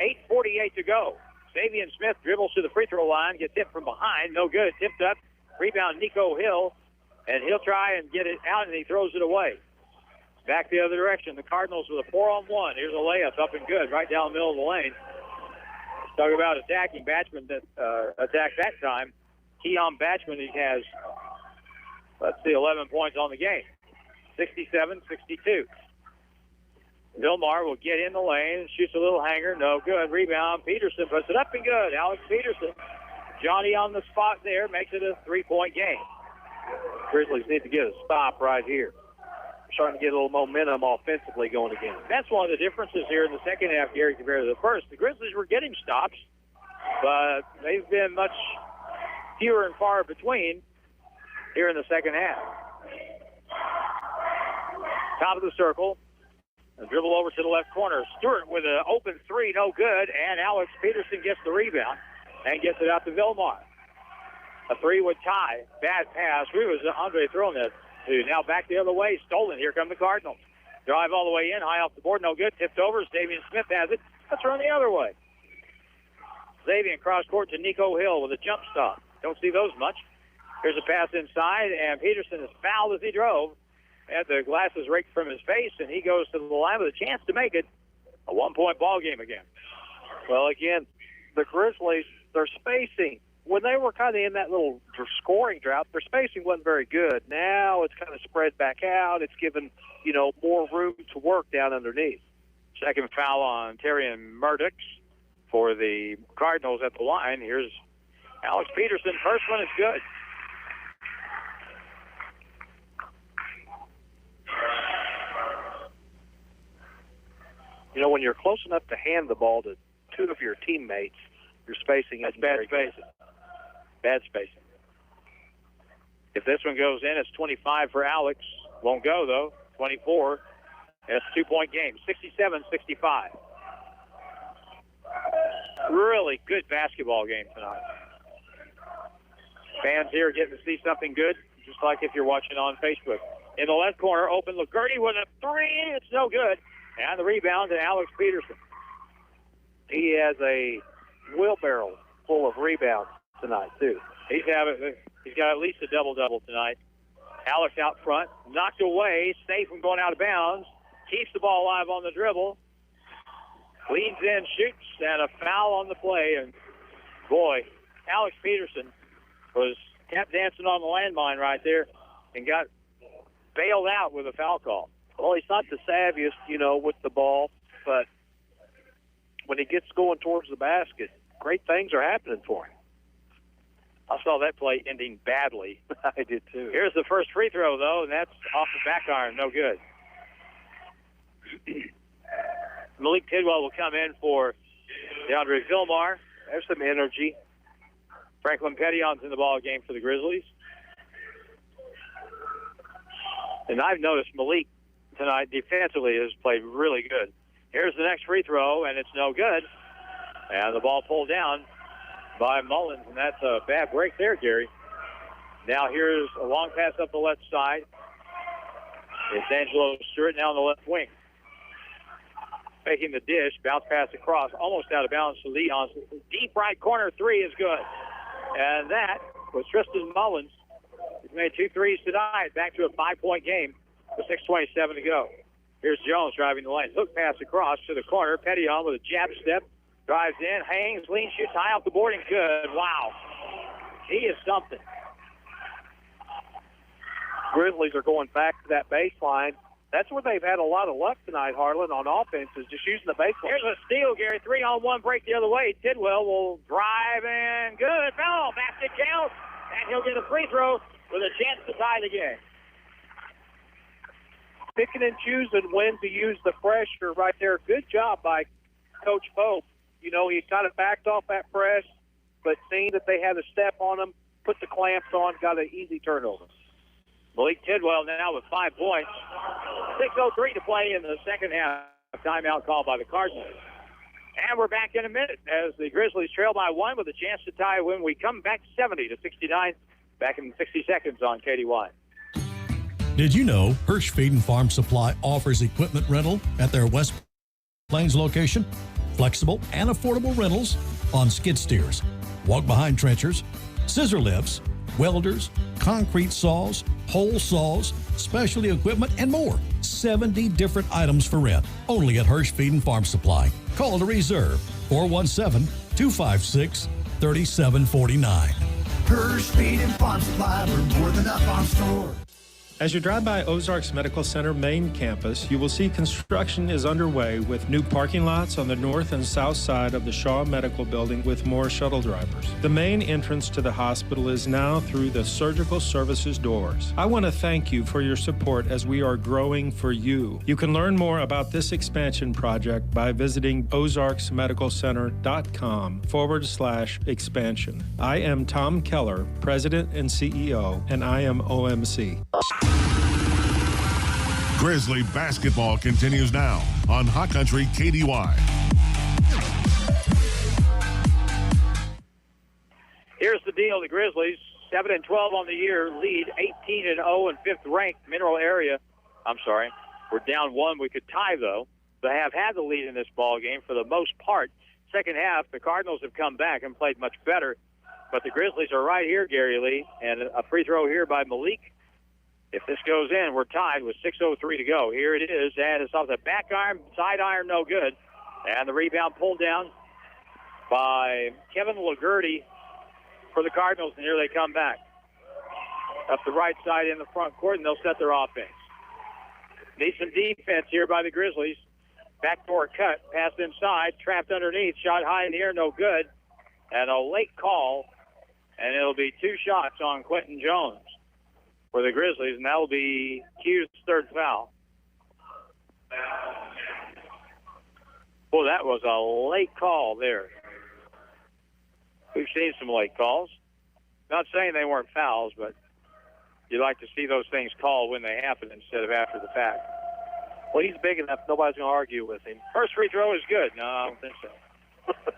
8:48 to go. Xavier Smith dribbles to the free throw line, gets hit from behind, no good, tipped up. Rebound Nico Hill, and he'll try and get it out, and he throws it away. Back the other direction. The Cardinals with a 4-on-1. Here's a layup up and good, right down the middle of the lane. Talk about attacking. Batchman that attacked that time. Keon Batchman, he has, 11 points on the game. 67-62. Vilmar will get in the lane, shoots a little hanger, no good. Rebound, Peterson puts it up and good. Alex Peterson, Johnny on the spot there, makes it a 3-point game. Grizzlies need to get a stop right here. Starting to get a little momentum offensively going again. That's one of the differences here in the second half, Gary, compared to the first. The Grizzlies were getting stops, but they've been much fewer and far between here in the second half. Top of the circle. A dribble over to the left corner. Stewart with an open 3, no good, and Alex Peterson gets the rebound and gets it out to Vilmar. A 3 would tie. Bad pass. Who was Andre throwing that to? Now back the other way. Stolen. Here come the Cardinals. Drive all the way in. High off the board. No good. Tipped over. Xavier Smith has it. Let's run the other way. Xavier cross court to Nico Hill with a jump stop. Don't see those much. Here's a pass inside, and Peterson is fouled as he drove. Had the glasses raked from his face, and he goes to the line with a chance to make it a 1-point ball game again. Well, again, the Grizzlies, their spacing, when they were kind of in that little scoring drought, their spacing wasn't very good. Now it's kind of spread back out. It's given, more room to work down underneath. Second foul on Terrian Murdoch for the Cardinals at the line. Here's Alex Peterson. First one is good. When you're close enough to hand the ball to 2 of your teammates, your spacing is bad spacing. Bad spacing. If this one goes in, it's 25 for Alex. Won't go, though. 24. And it's a 2-point game. 67-65. Really good basketball game tonight. Fans here getting to see something good, just like if you're watching on Facebook. In the left corner, open Laguerty with a 3. It's no good. And the rebound to Alex Peterson. He has a wheelbarrow full of rebounds tonight, too. He's got at least a double-double tonight. Alex out front, knocked away, safe from going out of bounds. Keeps the ball alive on the dribble. leans in, shoots, and a foul on the play. And, boy, Alex Peterson was tap dancing on the landmine right there and got bailed out with a foul call. Well, he's not the savviest, with the ball, but when he gets going towards the basket, great things are happening for him. I saw that play ending badly. I did too. Here's the first free throw, though, and that's off the back iron. No good. Malik Tidwell will come in for Deandre Vilmar. There's some energy. Franklin Pettion's in the ball game for the Grizzlies. And I've noticed Malik tonight defensively has played really good. Here's the next free throw, and it's no good. And the ball pulled down by Mullins, and that's a bad break there, Gary. Now here's a long pass up the left side. It's Angelo Stewart now on the left wing. Making the dish, bounce pass across, almost out of bounds to Leon. Deep right corner three is good. And that was Tristan Mullins. He's made 2 threes tonight, back to a 5-point game with 6:27 to go. Here's Jones driving the lane. Hook pass across to the corner. Pettyon with a jab step. Drives in, hangs, leans, shoots high off the board, and good. Wow. He is something. Grizzlies are going back to that baseline. That's where they've had a lot of luck tonight, Harlan, on offense, is just using the baseline. Here's a steal, Gary. 3-on-1 break the other way. Tidwell will drive in. Good. Foul. Basket count. And he'll get a free throw with a chance to tie the game. Picking and choosing when to use the pressure right there. Good job by Coach Polk. He kind of backed off that press, but seeing that they had a step on him, put the clamps on, got an easy turnover. Malik Tidwell now with 5 points. 6:03 to play in the second half. Timeout called by the Cardinals. And we're back in a minute as the Grizzlies trail by 1 with a chance to tie when we come back 70-69. Back in 60 seconds on KDY. Did you know Hirsch Feed and Farm Supply offers equipment rental at their West Plains location? Flexible and affordable rentals on skid steers, walk-behind trenchers, scissor lifts, welders, concrete saws, hole saws, specialty equipment, and more. 70 different items for rent, only at Hirsch Feed and Farm Supply. Call to reserve 417-256-3749. Hirsch Feed and Farm Supply, we're more than up on store. As you drive by Ozarks Medical Center main campus, you will see construction is underway with new parking lots on the north and south side of the Shaw Medical Building with more shuttle drivers. The main entrance to the hospital is now through the surgical services doors. I want to thank you for your support as we are growing for you. You can learn more about this expansion project by visiting ozarksmedicalcenter.com/expansion. I am Tom Keller, President and CEO, and I am OMC. Grizzly basketball continues now on Hot Country KDY. Here's the deal. The Grizzlies, 7-12 on the year, lead 18-0 in 5th ranked Mineral area. I'm sorry. We're down 1. We could tie, though. They have had the lead in this ball game for the most part. Second half, the Cardinals have come back and played much better. But the Grizzlies are right here, Gary Lee, and a free throw here by Malik. If this goes in, we're tied with 6:03 to go. Here it is, and it's off the back iron, side iron, no good. And the rebound pulled down by Kevin Laguerty for the Cardinals, and here they come back. Up the right side in the front court, and they'll set their offense. Need some defense here by the Grizzlies. Backdoor cut, pass inside, trapped underneath, shot high in the air, no good. And a late call, and it'll be 2 shots on Quinton Jones for the Grizzlies, and that will be Q's 3rd foul. Boy, that was a late call there. We've seen some late calls. Not saying they weren't fouls, but you like to see those things called when they happen instead of after the fact. Well, he's big enough, nobody's going to argue with him. First free throw is good. No, I don't think so.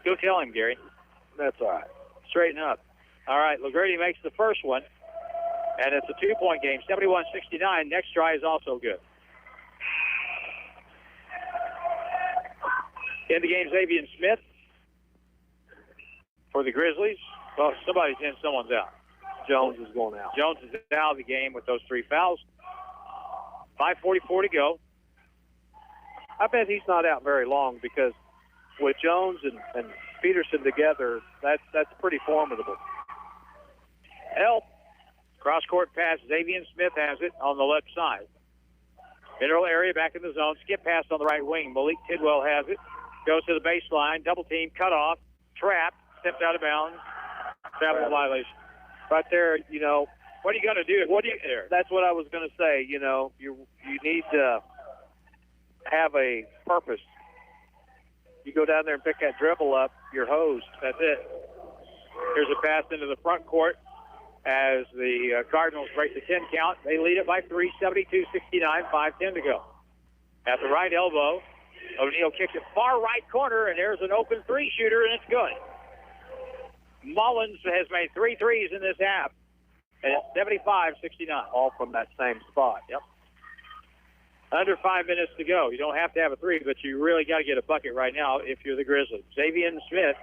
Go tell him, Gary. That's all right. Straighten up. All right, Laguerty makes the first one. And it's a 2-point game, 71-69. Next try is also good. In the game, Xavier Smith for the Grizzlies. Well, somebody's in, someone's out. Jones is going out. Jones is out of the game with those 3 fouls. 5:44 to go. I bet he's not out very long because with Jones and Peterson together, that's pretty formidable. Help. Cross-court pass. Xavier Smith has it on the left side. Mineral area back in the zone. Skip pass on the right wing. Malik Tidwell has it. Goes to the baseline. Double team. Cut off. Trap. Stepped out of bounds. Travel violation. Right there, you know, what are you going to do? What do you there? That's what I was going to say. You know, you need to have a purpose. You go down there and pick that dribble up, you're hosed. That's it. Here's a pass into the front court as the Cardinals break the 10 count. They lead it by 3, 72-69, 5:10 to go. At the right elbow, O'Neal kicks it far right corner, and there's an open three shooter, and it's good. Mullins has made 3 threes in this half, and it's 75-69. All from that same spot. Yep. Under 5 minutes to go. You don't have to have a three, but you really got to get a bucket right now if you're the Grizzlies. Xavier Smith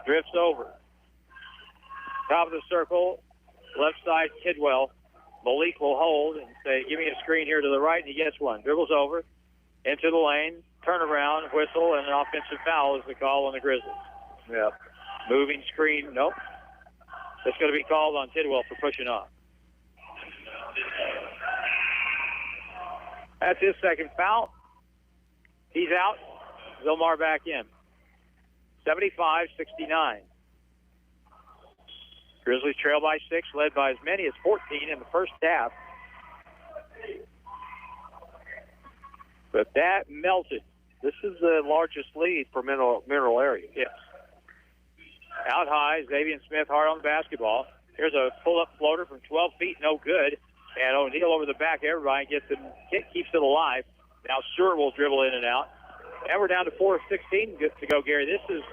drifts over. Top of the circle, left side, Tidwell. Malik will hold and say, give me a screen here to the right, and he gets one. Dribbles over, into the lane, turnaround, whistle, and an offensive foul is the call on the Grizzlies. Yep. Moving screen, nope. That's going to be called on Tidwell for pushing off. That's his second foul. He's out. Vilmar back in. 75-69. Grizzlies trail by 6, led by as many as 14 in the first half. But that melted. This is the largest lead for mineral area. Yes. Out high, Xavier Smith hard on the basketball. Here's a pull-up floater from 12 feet, no good. And O'Neal over the back, everybody gets it, keeps it alive. Now Stewart will dribble in and out. And we're down to 4:16 to go, Gary. This is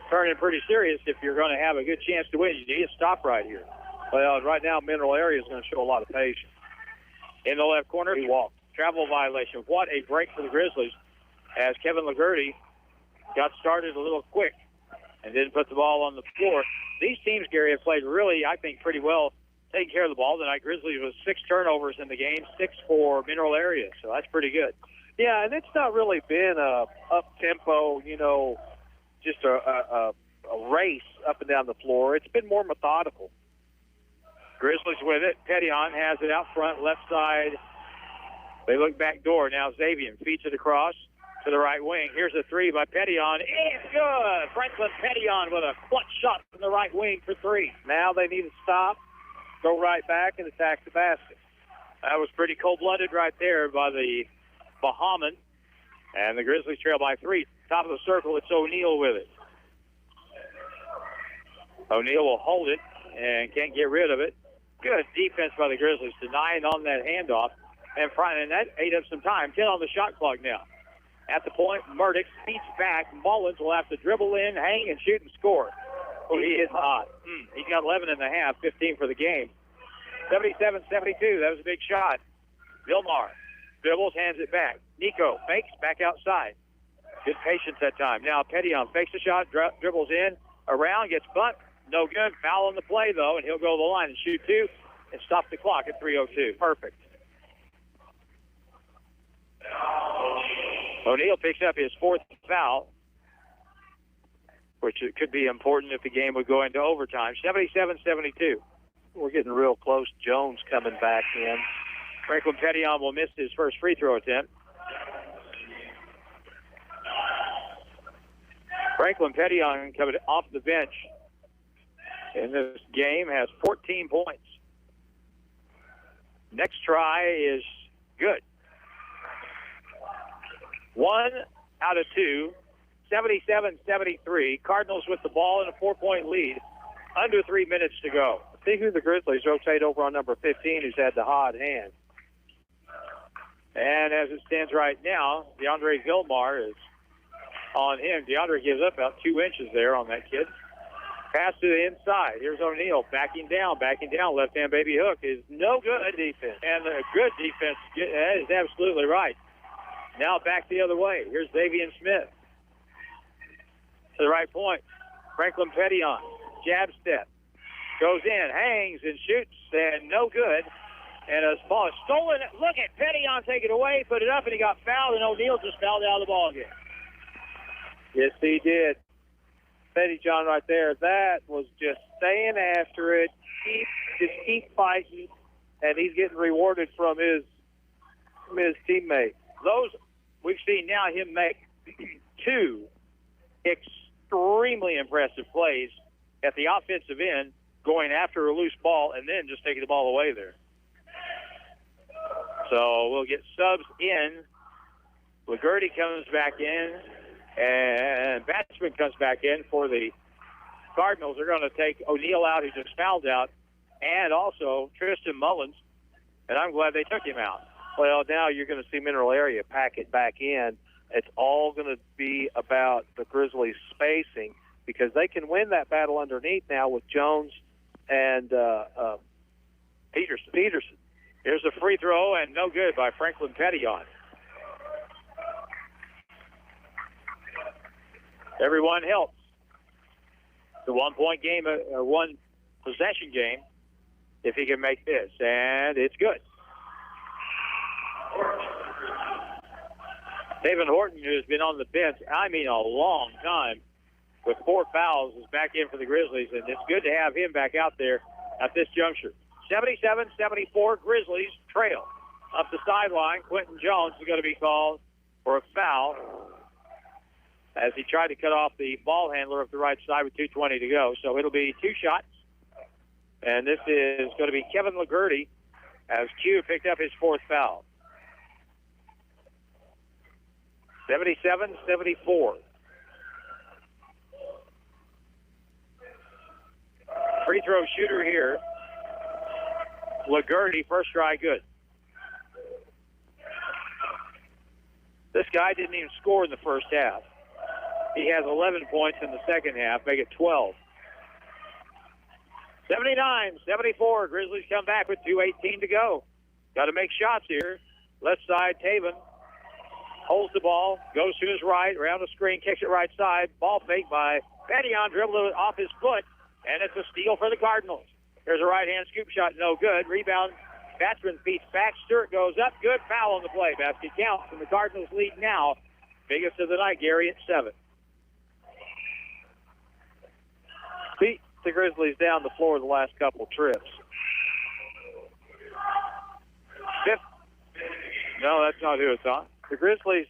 turning pretty serious. If you're going to have a good chance to win, you need to stop right here. Well, right now, mineral area is going to show a lot of patience. In the left corner, he walked. Travel violation. What a break for the Grizzlies as Kevin Laguerty got started a little quick and didn't put the ball on the floor. These teams, Gary, have played really, I think, pretty well taking care of the ball tonight. Grizzlies with 6 turnovers in the game, 6 for mineral area, so that's pretty good. Yeah, and it's not really been a up-tempo, you know, just a race up and down the floor. It's been more methodical. Grizzlies with it. Pettion has it out front, left side. They look back door. Now Xavier feeds it across to the right wing. Here's a three by Pettion. It's good. Franklin Pettion with a clutch shot from the right wing for 3. Now they need to stop, go right back, and attack the basket. That was pretty cold-blooded right there by the Bahamian. And the Grizzlies trail by 3. Top of the circle, it's O'Neal with it. O'Neal will hold it and can't get rid of it. Good defense by the Grizzlies, denying on that handoff. And that ate up some time. 10 on the shot clock now. At the point, Murdoch feeds back. Mullins will have to dribble in, hang, and shoot and score. Oh, he is hot. He's got 11 and a half, 15 for the game. 77-72. That was a big shot. Vilmar dribbles, hands it back. Nico fakes, back outside. Good patience that time. Now Pettion fakes the shot, dribbles in, around, gets bumped. No good. Foul on the play, though, and he'll go to the line and shoot 2 and stop the clock at 3:02. Perfect. O'Neal picks up his 4th foul, which could be important if the game would go into overtime. 77-72. We're getting real close. Jones coming back in. Franklin Pettion will miss his first free throw attempt. Franklin Pettion coming off the bench in this game has 14 points. Next try is good. 1 out of 2, 77-73. Cardinals with the ball in a 4-point lead. Under 3 minutes to go. See who the Grizzlies rotate over on number 15, who's had the hot hand. And as it stands right now, Deandre Vilmar is on him. Deandre gives up about 2 inches there on that kid. Pass to the inside. Here's O'Neal backing down. Left-hand baby hook is no good. Defense. And a good defense. That is absolutely right. Now back the other way. Here's Xavier Smith. To the right point. Franklin Pettion. Jab step. Goes in, hangs, and shoots, and no good. And a ball is stolen. Look at Pettion take it away, put it up, and he got fouled, and O'Neal just fouled out of the ball again. Yes, he did. Betty John right there. That was just staying after it. Keep fighting, and he's getting rewarded from his teammate. Those we've seen now him make two extremely impressive plays at the offensive end, going after a loose ball and then just taking the ball away there. So we'll get subs in. Laguerty comes back in, and Batchman comes back in for the Cardinals. They're going to take O'Neal out, who just fouled out, and also Tristan Mullins, and I'm glad they took him out. Well, now you're going to see Mineral Area pack it back in. It's all going to be about the Grizzlies spacing, because they can win that battle underneath now with Jones and Peterson. Here's a free throw, and no good by Franklin Petillon. Everyone helps. The 1 point game, or 1 possession game, if he can make this, and it's good. David Horton, who has been on the bench, I mean a long time, with 4 fouls, is back in for the Grizzlies, and it's good to have him back out there at this juncture. 77-74, Grizzlies trail. Up the sideline, Quinton Jones is going to be called for a foul as he tried to cut off the ball handler of the right side with 2:20 to go. So it'll be 2 shots, and this is going to be Kevin Laguerty as Q picked up his 4th foul. 77-74. Free throw shooter here. Laguerty, first try, good. This guy didn't even score in the first half. He has 11 points in the second half, make it 12. 79-74, Grizzlies come back with 2:18 to go. Got to make shots here. Left side, Taven holds the ball, goes to his right, around the screen, kicks it right side. Ball fake by Petillon, dribbled it off his foot, and it's a steal for the Cardinals. There's a right-hand scoop shot, no good. Rebound, Batchman beats back. Stewart goes up, good foul on the play. Basket counts, and the Cardinals lead now. Biggest of the night, Gary, at 7. Beat the Grizzlies down the floor the last couple trips. No, that's not who it's on. The Grizzlies,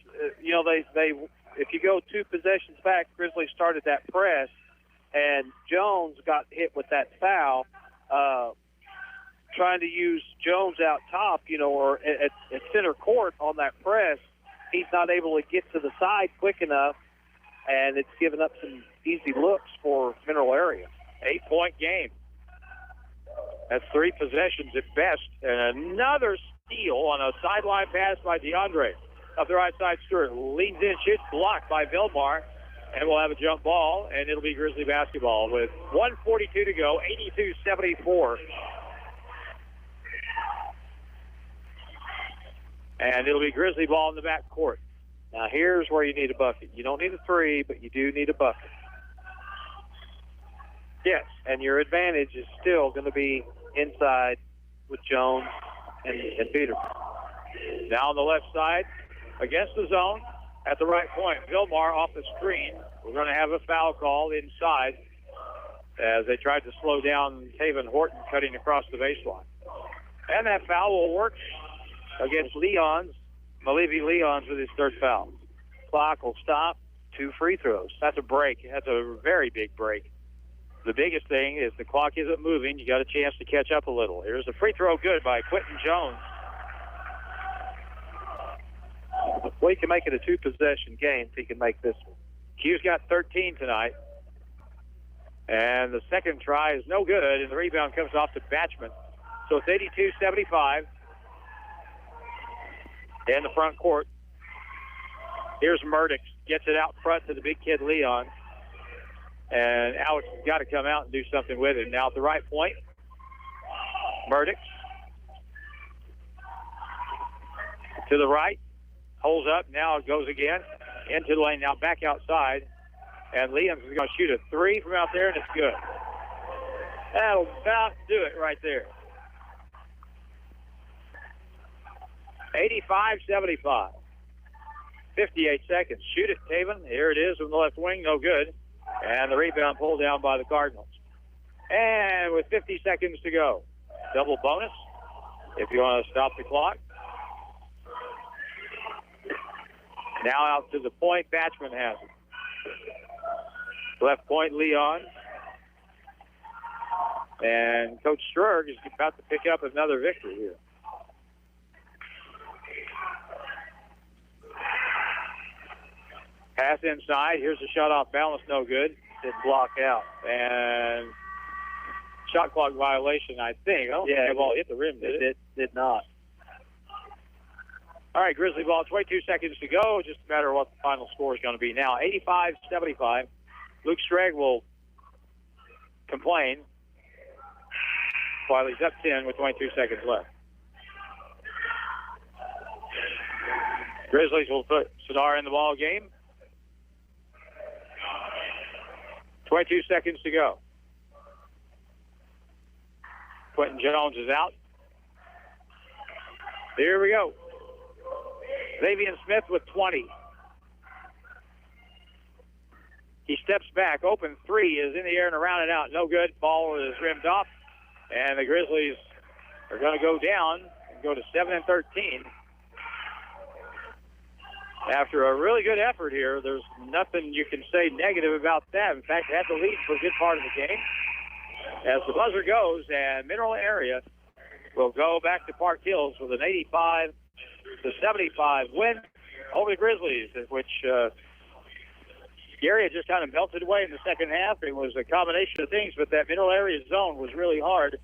they if you go 2 possessions back, Grizzlies started that press, and Jones got hit with that foul, trying to use Jones out top, or at center court on that press. He's not able to get to the side quick enough, and it's given up some easy looks for Mineral Area. 8-point game. That's 3 possessions at best. And another steal on a sideline pass by Deandre. Up the right side, Stewart leans in, shoots, blocked by Vilmar, and we'll have a jump ball, and it'll be Grizzly basketball with 1:42 to go, 82-74. And it'll be Grizzly ball in the back court. Now, here's where you need a bucket. You don't need a 3, but you do need a bucket. Yes. And your advantage is still going to be inside with Jones and Peterson. Now on the left side, against the zone, at the right point, Vilmar off the screen. We're going to have a foul call inside as they tried to slow down Taven Horton cutting across the baseline. And that foul will work against Malivi Leons with his 3rd foul. Clock will stop. 2 free throws. That's a break. That's a very big break. The biggest thing is the clock isn't moving. You got a chance to catch up a little. Here's a free throw good by Quinton Jones. Well, he can make it a 2-possession game if he can make this one. Q's got 13 tonight. And the second try is no good, and the rebound comes off to Batchman. So it's 82-75 in the front court. Here's Murdoch. Gets it out front to the big kid, Leon. And Alex has got to come out and do something with it. Now at the right point, Murdoch. To the right. Holds up. Now it goes again. Into the lane. Now back outside. And Leons is going to shoot a 3 from out there, and it's good. That'll about do it right there. 85-75. 58 seconds. Shoot it, Taven. Here it is from the left wing. No good. And the rebound pulled down by the Cardinals. And with 50 seconds to go, double bonus if you want to stop the clock. Now out to the point. Batchman has it. Left point, Leon. And Coach Strug is about to pick up another victory here. Pass inside. Here's a shot off balance. No good. Didn't block out. And shot clock violation, I think. Yeah, the ball hit the rim, did it? It did not. All right, Grizzly ball, 22 seconds to go. Just a matter of what the final score is going to be now. 85-75. Luke Strag will complain while he's up 10 with 22 seconds left. Grizzlies will put Sadar in the ball game. 22 seconds to go. Quinton Jones is out. Here we go. Xavier Smith with 20. He steps back. Open three is in the air and around and out. No good. Ball is rimmed off. And the Grizzlies are going to go down and go to 7-13. After a really good effort here, there's nothing you can say negative about that. In fact, they had the lead for a good part of the game. As the buzzer goes, and Mineral Area will go back to Park Hills with an 85-75 win over the Grizzlies, which Gary had just kind of melted away in the second half. It was a combination of things, but that Mineral Area zone was really hard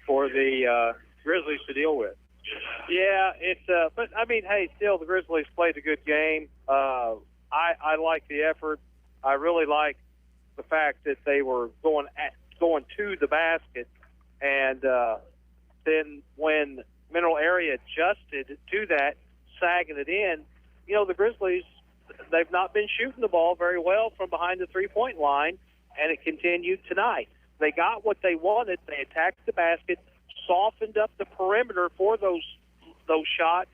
for the Grizzlies to deal with. Yeah, but I mean, hey, still the Grizzlies played a good game. I like the effort. I really like the fact that they were going to the basket, and then when Mineral Area adjusted to that, sagging it in, the Grizzlies, they've not been shooting the ball very well from behind the three-point line, and it continued tonight. They got what they wanted. They attacked the basket, softened up the perimeter for those shots.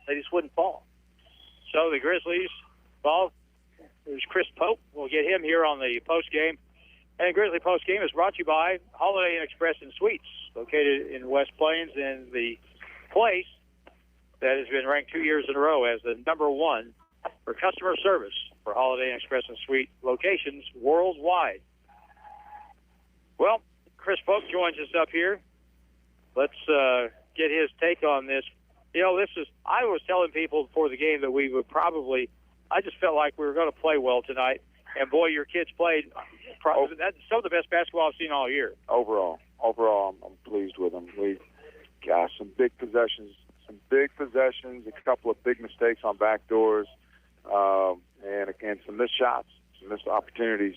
They just wouldn't fall. So the Grizzlies ball. There's Chris Polk. We'll get him here on the post game. And Grizzly post game is brought to you by Holiday Inn Express and Suites, located in West Plains, in the place that has been ranked 2 years in a row as the #1 for customer service for Holiday Inn Express and Suite locations worldwide. Well, Chris Polk joins us up here. Let's get his take on this. I was telling people before the game that we would I just felt like we were going to play well tonight. And, boy, your kids played that's some of the best basketball I've seen all year. Overall, I'm pleased with them. We got some big possessions, a couple of big mistakes on back doors, and some missed shots, some missed opportunities.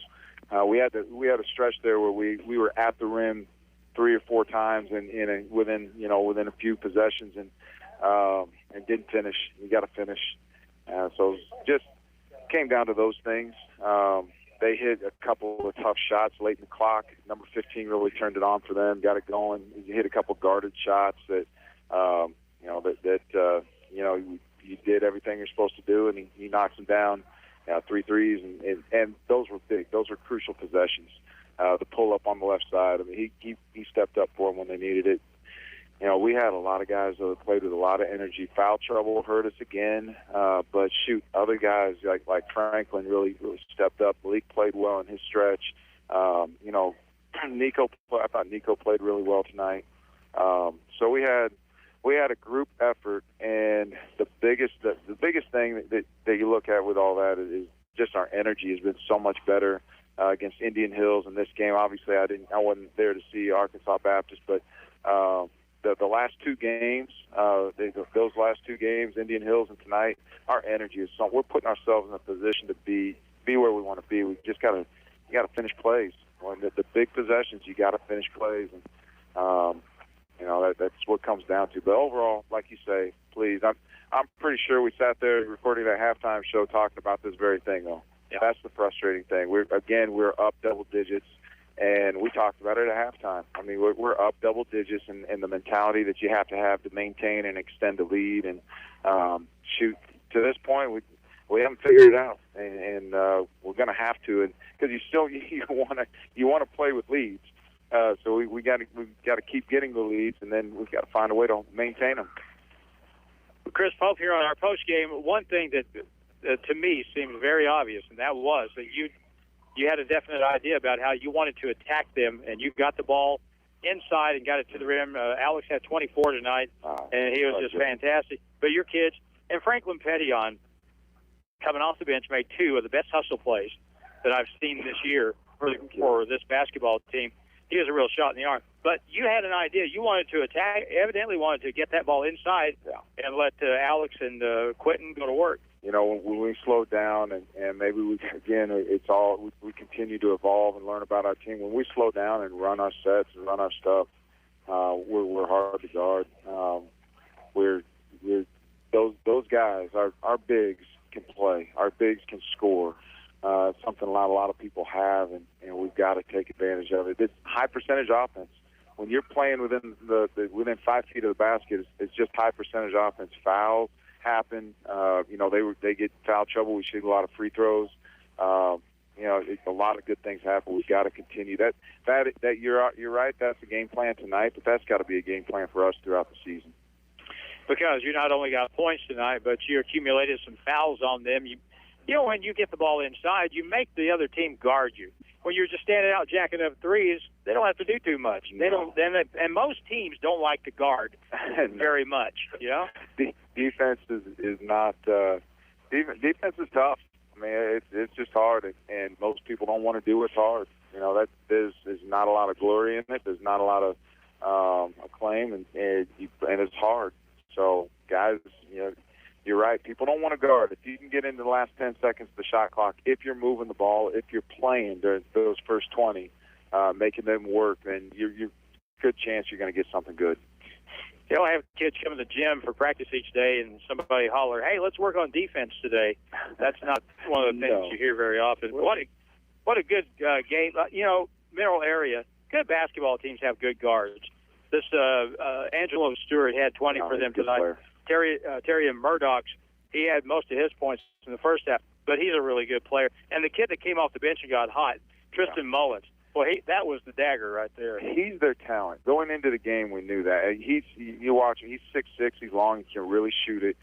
We had a stretch there where we were at the rim 3 or 4 times within a few possessions and didn't finish. You got to finish. So just came down to those things. They hit a couple of tough shots late in the clock. Number 15 really turned it on for them, got it going. He hit a couple guarded shots that you did everything you're supposed to do, and he knocks them down. 3 threes, and those were big. Those were crucial possessions. The pull up on the left side. I mean, he stepped up for them when they needed it. We had a lot of guys that played with a lot of energy. Foul trouble hurt us again, but shoot, other guys like Franklin really stepped up. Malik played well in his stretch. Nico, I thought Nico played really well tonight. So we had a group effort, and the biggest thing that you look at with all that is just our energy has been so much better against Indian Hills in this game. Obviously, I wasn't there to see Arkansas Baptist, but the last 2 games, those last 2 games, Indian Hills and tonight, our energy is so. We're putting ourselves in a position to be where we want to be. We just you got to finish plays. When the big possessions, you got to finish plays, and that's what it comes down to. But overall, like you say, please, I'm pretty sure we sat there recording that halftime show talking about this very thing, though. Yeah. That's the frustrating thing. We're up double digits, and we talked about it at halftime. I mean, we're up double digits, and the mentality that you have to maintain and extend the lead. And shoot, to this point, we haven't figured it out, and we're going to have to, and because you want to play with leads. So we got to keep getting the leads, and then we've got to find a way to maintain them. Chris Pope here on our post game. One thing that to me seemed very obvious, and that was that you had a definite idea about how you wanted to attack them, and you got the ball inside and got it to the rim. Alex had 24 tonight, and he was just fantastic. But your kids, and Franklin Pettyon, coming off the bench, made 2 of the best hustle plays that I've seen this year for this basketball team. He was a real shot in the arm. But you had an idea. You wanted to attack, evidently wanted to get that ball inside and let Alex and Quinton go to work. You know, when we slow down and maybe we continue to evolve and learn about our team. When we slow down and run our sets and run our stuff, we're hard to guard. Those guys, our bigs can play. Our bigs can score. Something not a lot of people have, and we've got to take advantage of it. It's high percentage offense. When you're playing within within 5 feet of the basket, it's just high percentage offense. Fouls happen. They get foul trouble. We shoot a lot of free throws. A lot of good things happen. We've got to continue that. You're right. That's the game plan tonight, but that's got to be a game plan for us throughout the season. Because you not only got points tonight, but you accumulated some fouls on them. When you get the ball inside, you make the other team guard you. When you're just standing out jacking up threes, they don't have to do too much. They don't, and most teams don't like to guard very much. Defense is not. Defense is tough. I mean, it's just hard, and most people don't want to do what's hard. There's not a lot of glory in it. There's not a lot of acclaim, and it's hard. So, guys, you're right. People don't want to guard. If you can get into the last 10 seconds of the shot clock, if you're moving the ball, if you're playing those first 20, making them work, then you're good chance you're going to get something good. I have kids come to the gym for practice each day, and somebody holler, "Hey, let's work on defense today." That's not one of the things you hear very often. What a good game. Mineral area, good basketball teams have good guards. This Angelo Stewart had 20 for them tonight. Player. Terry Murdoch's, he had most of his points in the first half, but he's a really good player. And the kid that came off the bench and got hot, Tristan Mullins, that was the dagger right there. He's their talent. Going into the game, we knew that. You watch him, he's 6'6", he's long, he can really shoot it.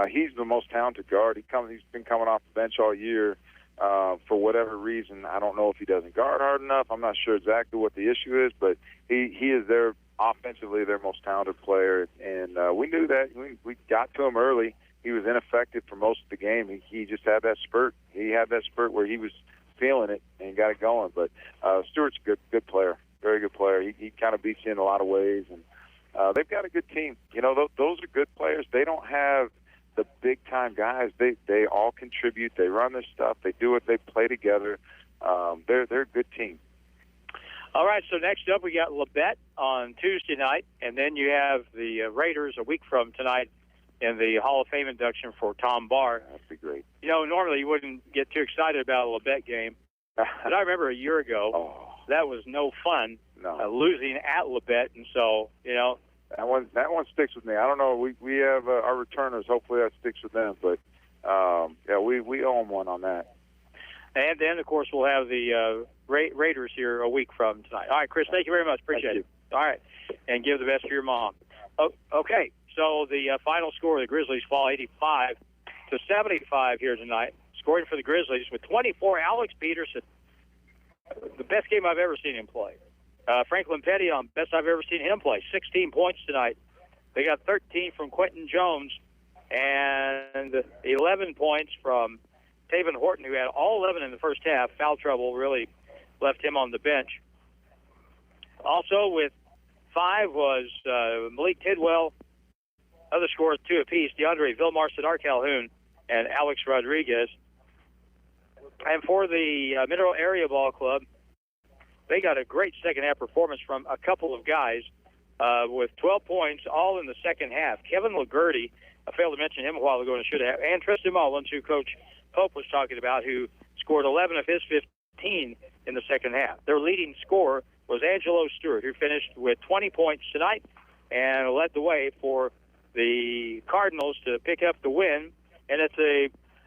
He's the most talented guard. He's been coming off the bench all year. For whatever reason, I don't know if he doesn't guard hard enough. I'm not sure exactly what the issue is, but he is offensively their most talented player, and we knew that. We got to him early. He was ineffective for most of the game. He just had that spurt. He had that spurt where he was feeling it and got it going. But Stewart's a good player, very good player. He kind of beats you in a lot of ways, and they've got a good team. Those are good players. They don't have the big-time guys. They all contribute. They run their stuff. They do it. They play together. They're a good team. All right, so next up we got Labette on Tuesday night, and then you have the Raiders a week from tonight in the Hall of Fame induction for Tom Barr. That'd be great. Normally you wouldn't get too excited about a Labette game, but I remember a year ago that was no fun losing at Labette, and so that one sticks with me. I don't know. We have our returners. Hopefully that sticks with them, but we owe them one on that. And then, of course, we'll have the Raiders here a week from tonight. All right, Chris, thank you very much. Appreciate it. All right, and give the best to your mom. Okay, so the final score, the Grizzlies fall 85-75 here tonight. Scoring for the Grizzlies with 24, Alex Peterson. The best game I've ever seen him play. Franklin Pettyon, best I've ever seen him play. 16 points tonight. They got 13 from Quinton Jones and 11 points from Taven Horton, who had all 11 in the first half. Foul trouble really left him on the bench. Also with 5 was Malik Tidwell. Other scores 2 apiece. Deandre Vilmar, Sadar Calhoun, and Alex Rodriguez. And for the Mineral Area Ball Club, they got a great second-half performance from a couple of guys with 12 points, all in the second half. Kevin Lagerty, I failed to mention him a while ago and should have, and Tristan Mullins, who Coach Polk was talking about, who scored 11 of his 15 in the second half. Their leading scorer was Angelo Stewart, who finished with 20 points tonight and led the way for the Cardinals to pick up the win. And it's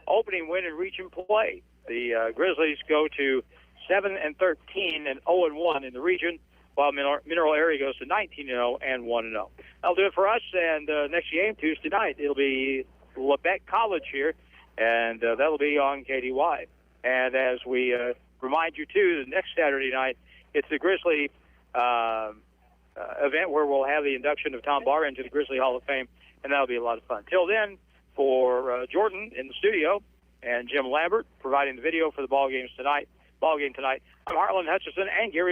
opening win in region play. The Grizzlies go to 7-13 and 0-1 in the region, while Mineral Area goes to 19-0 and 1-0. That'll do it for us. And next game Tuesday night, it'll be Lebec College here, and that'll be on KDY. And as we remind you too, the next Saturday night, it's the Grizzly event where we'll have the induction of Tom Barr into the Grizzly Hall of Fame, and that'll be a lot of fun. Till then, for Jordan in the studio and Jim Lambert providing the video for the ball game tonight, I'm Harlan Hutchison and Gary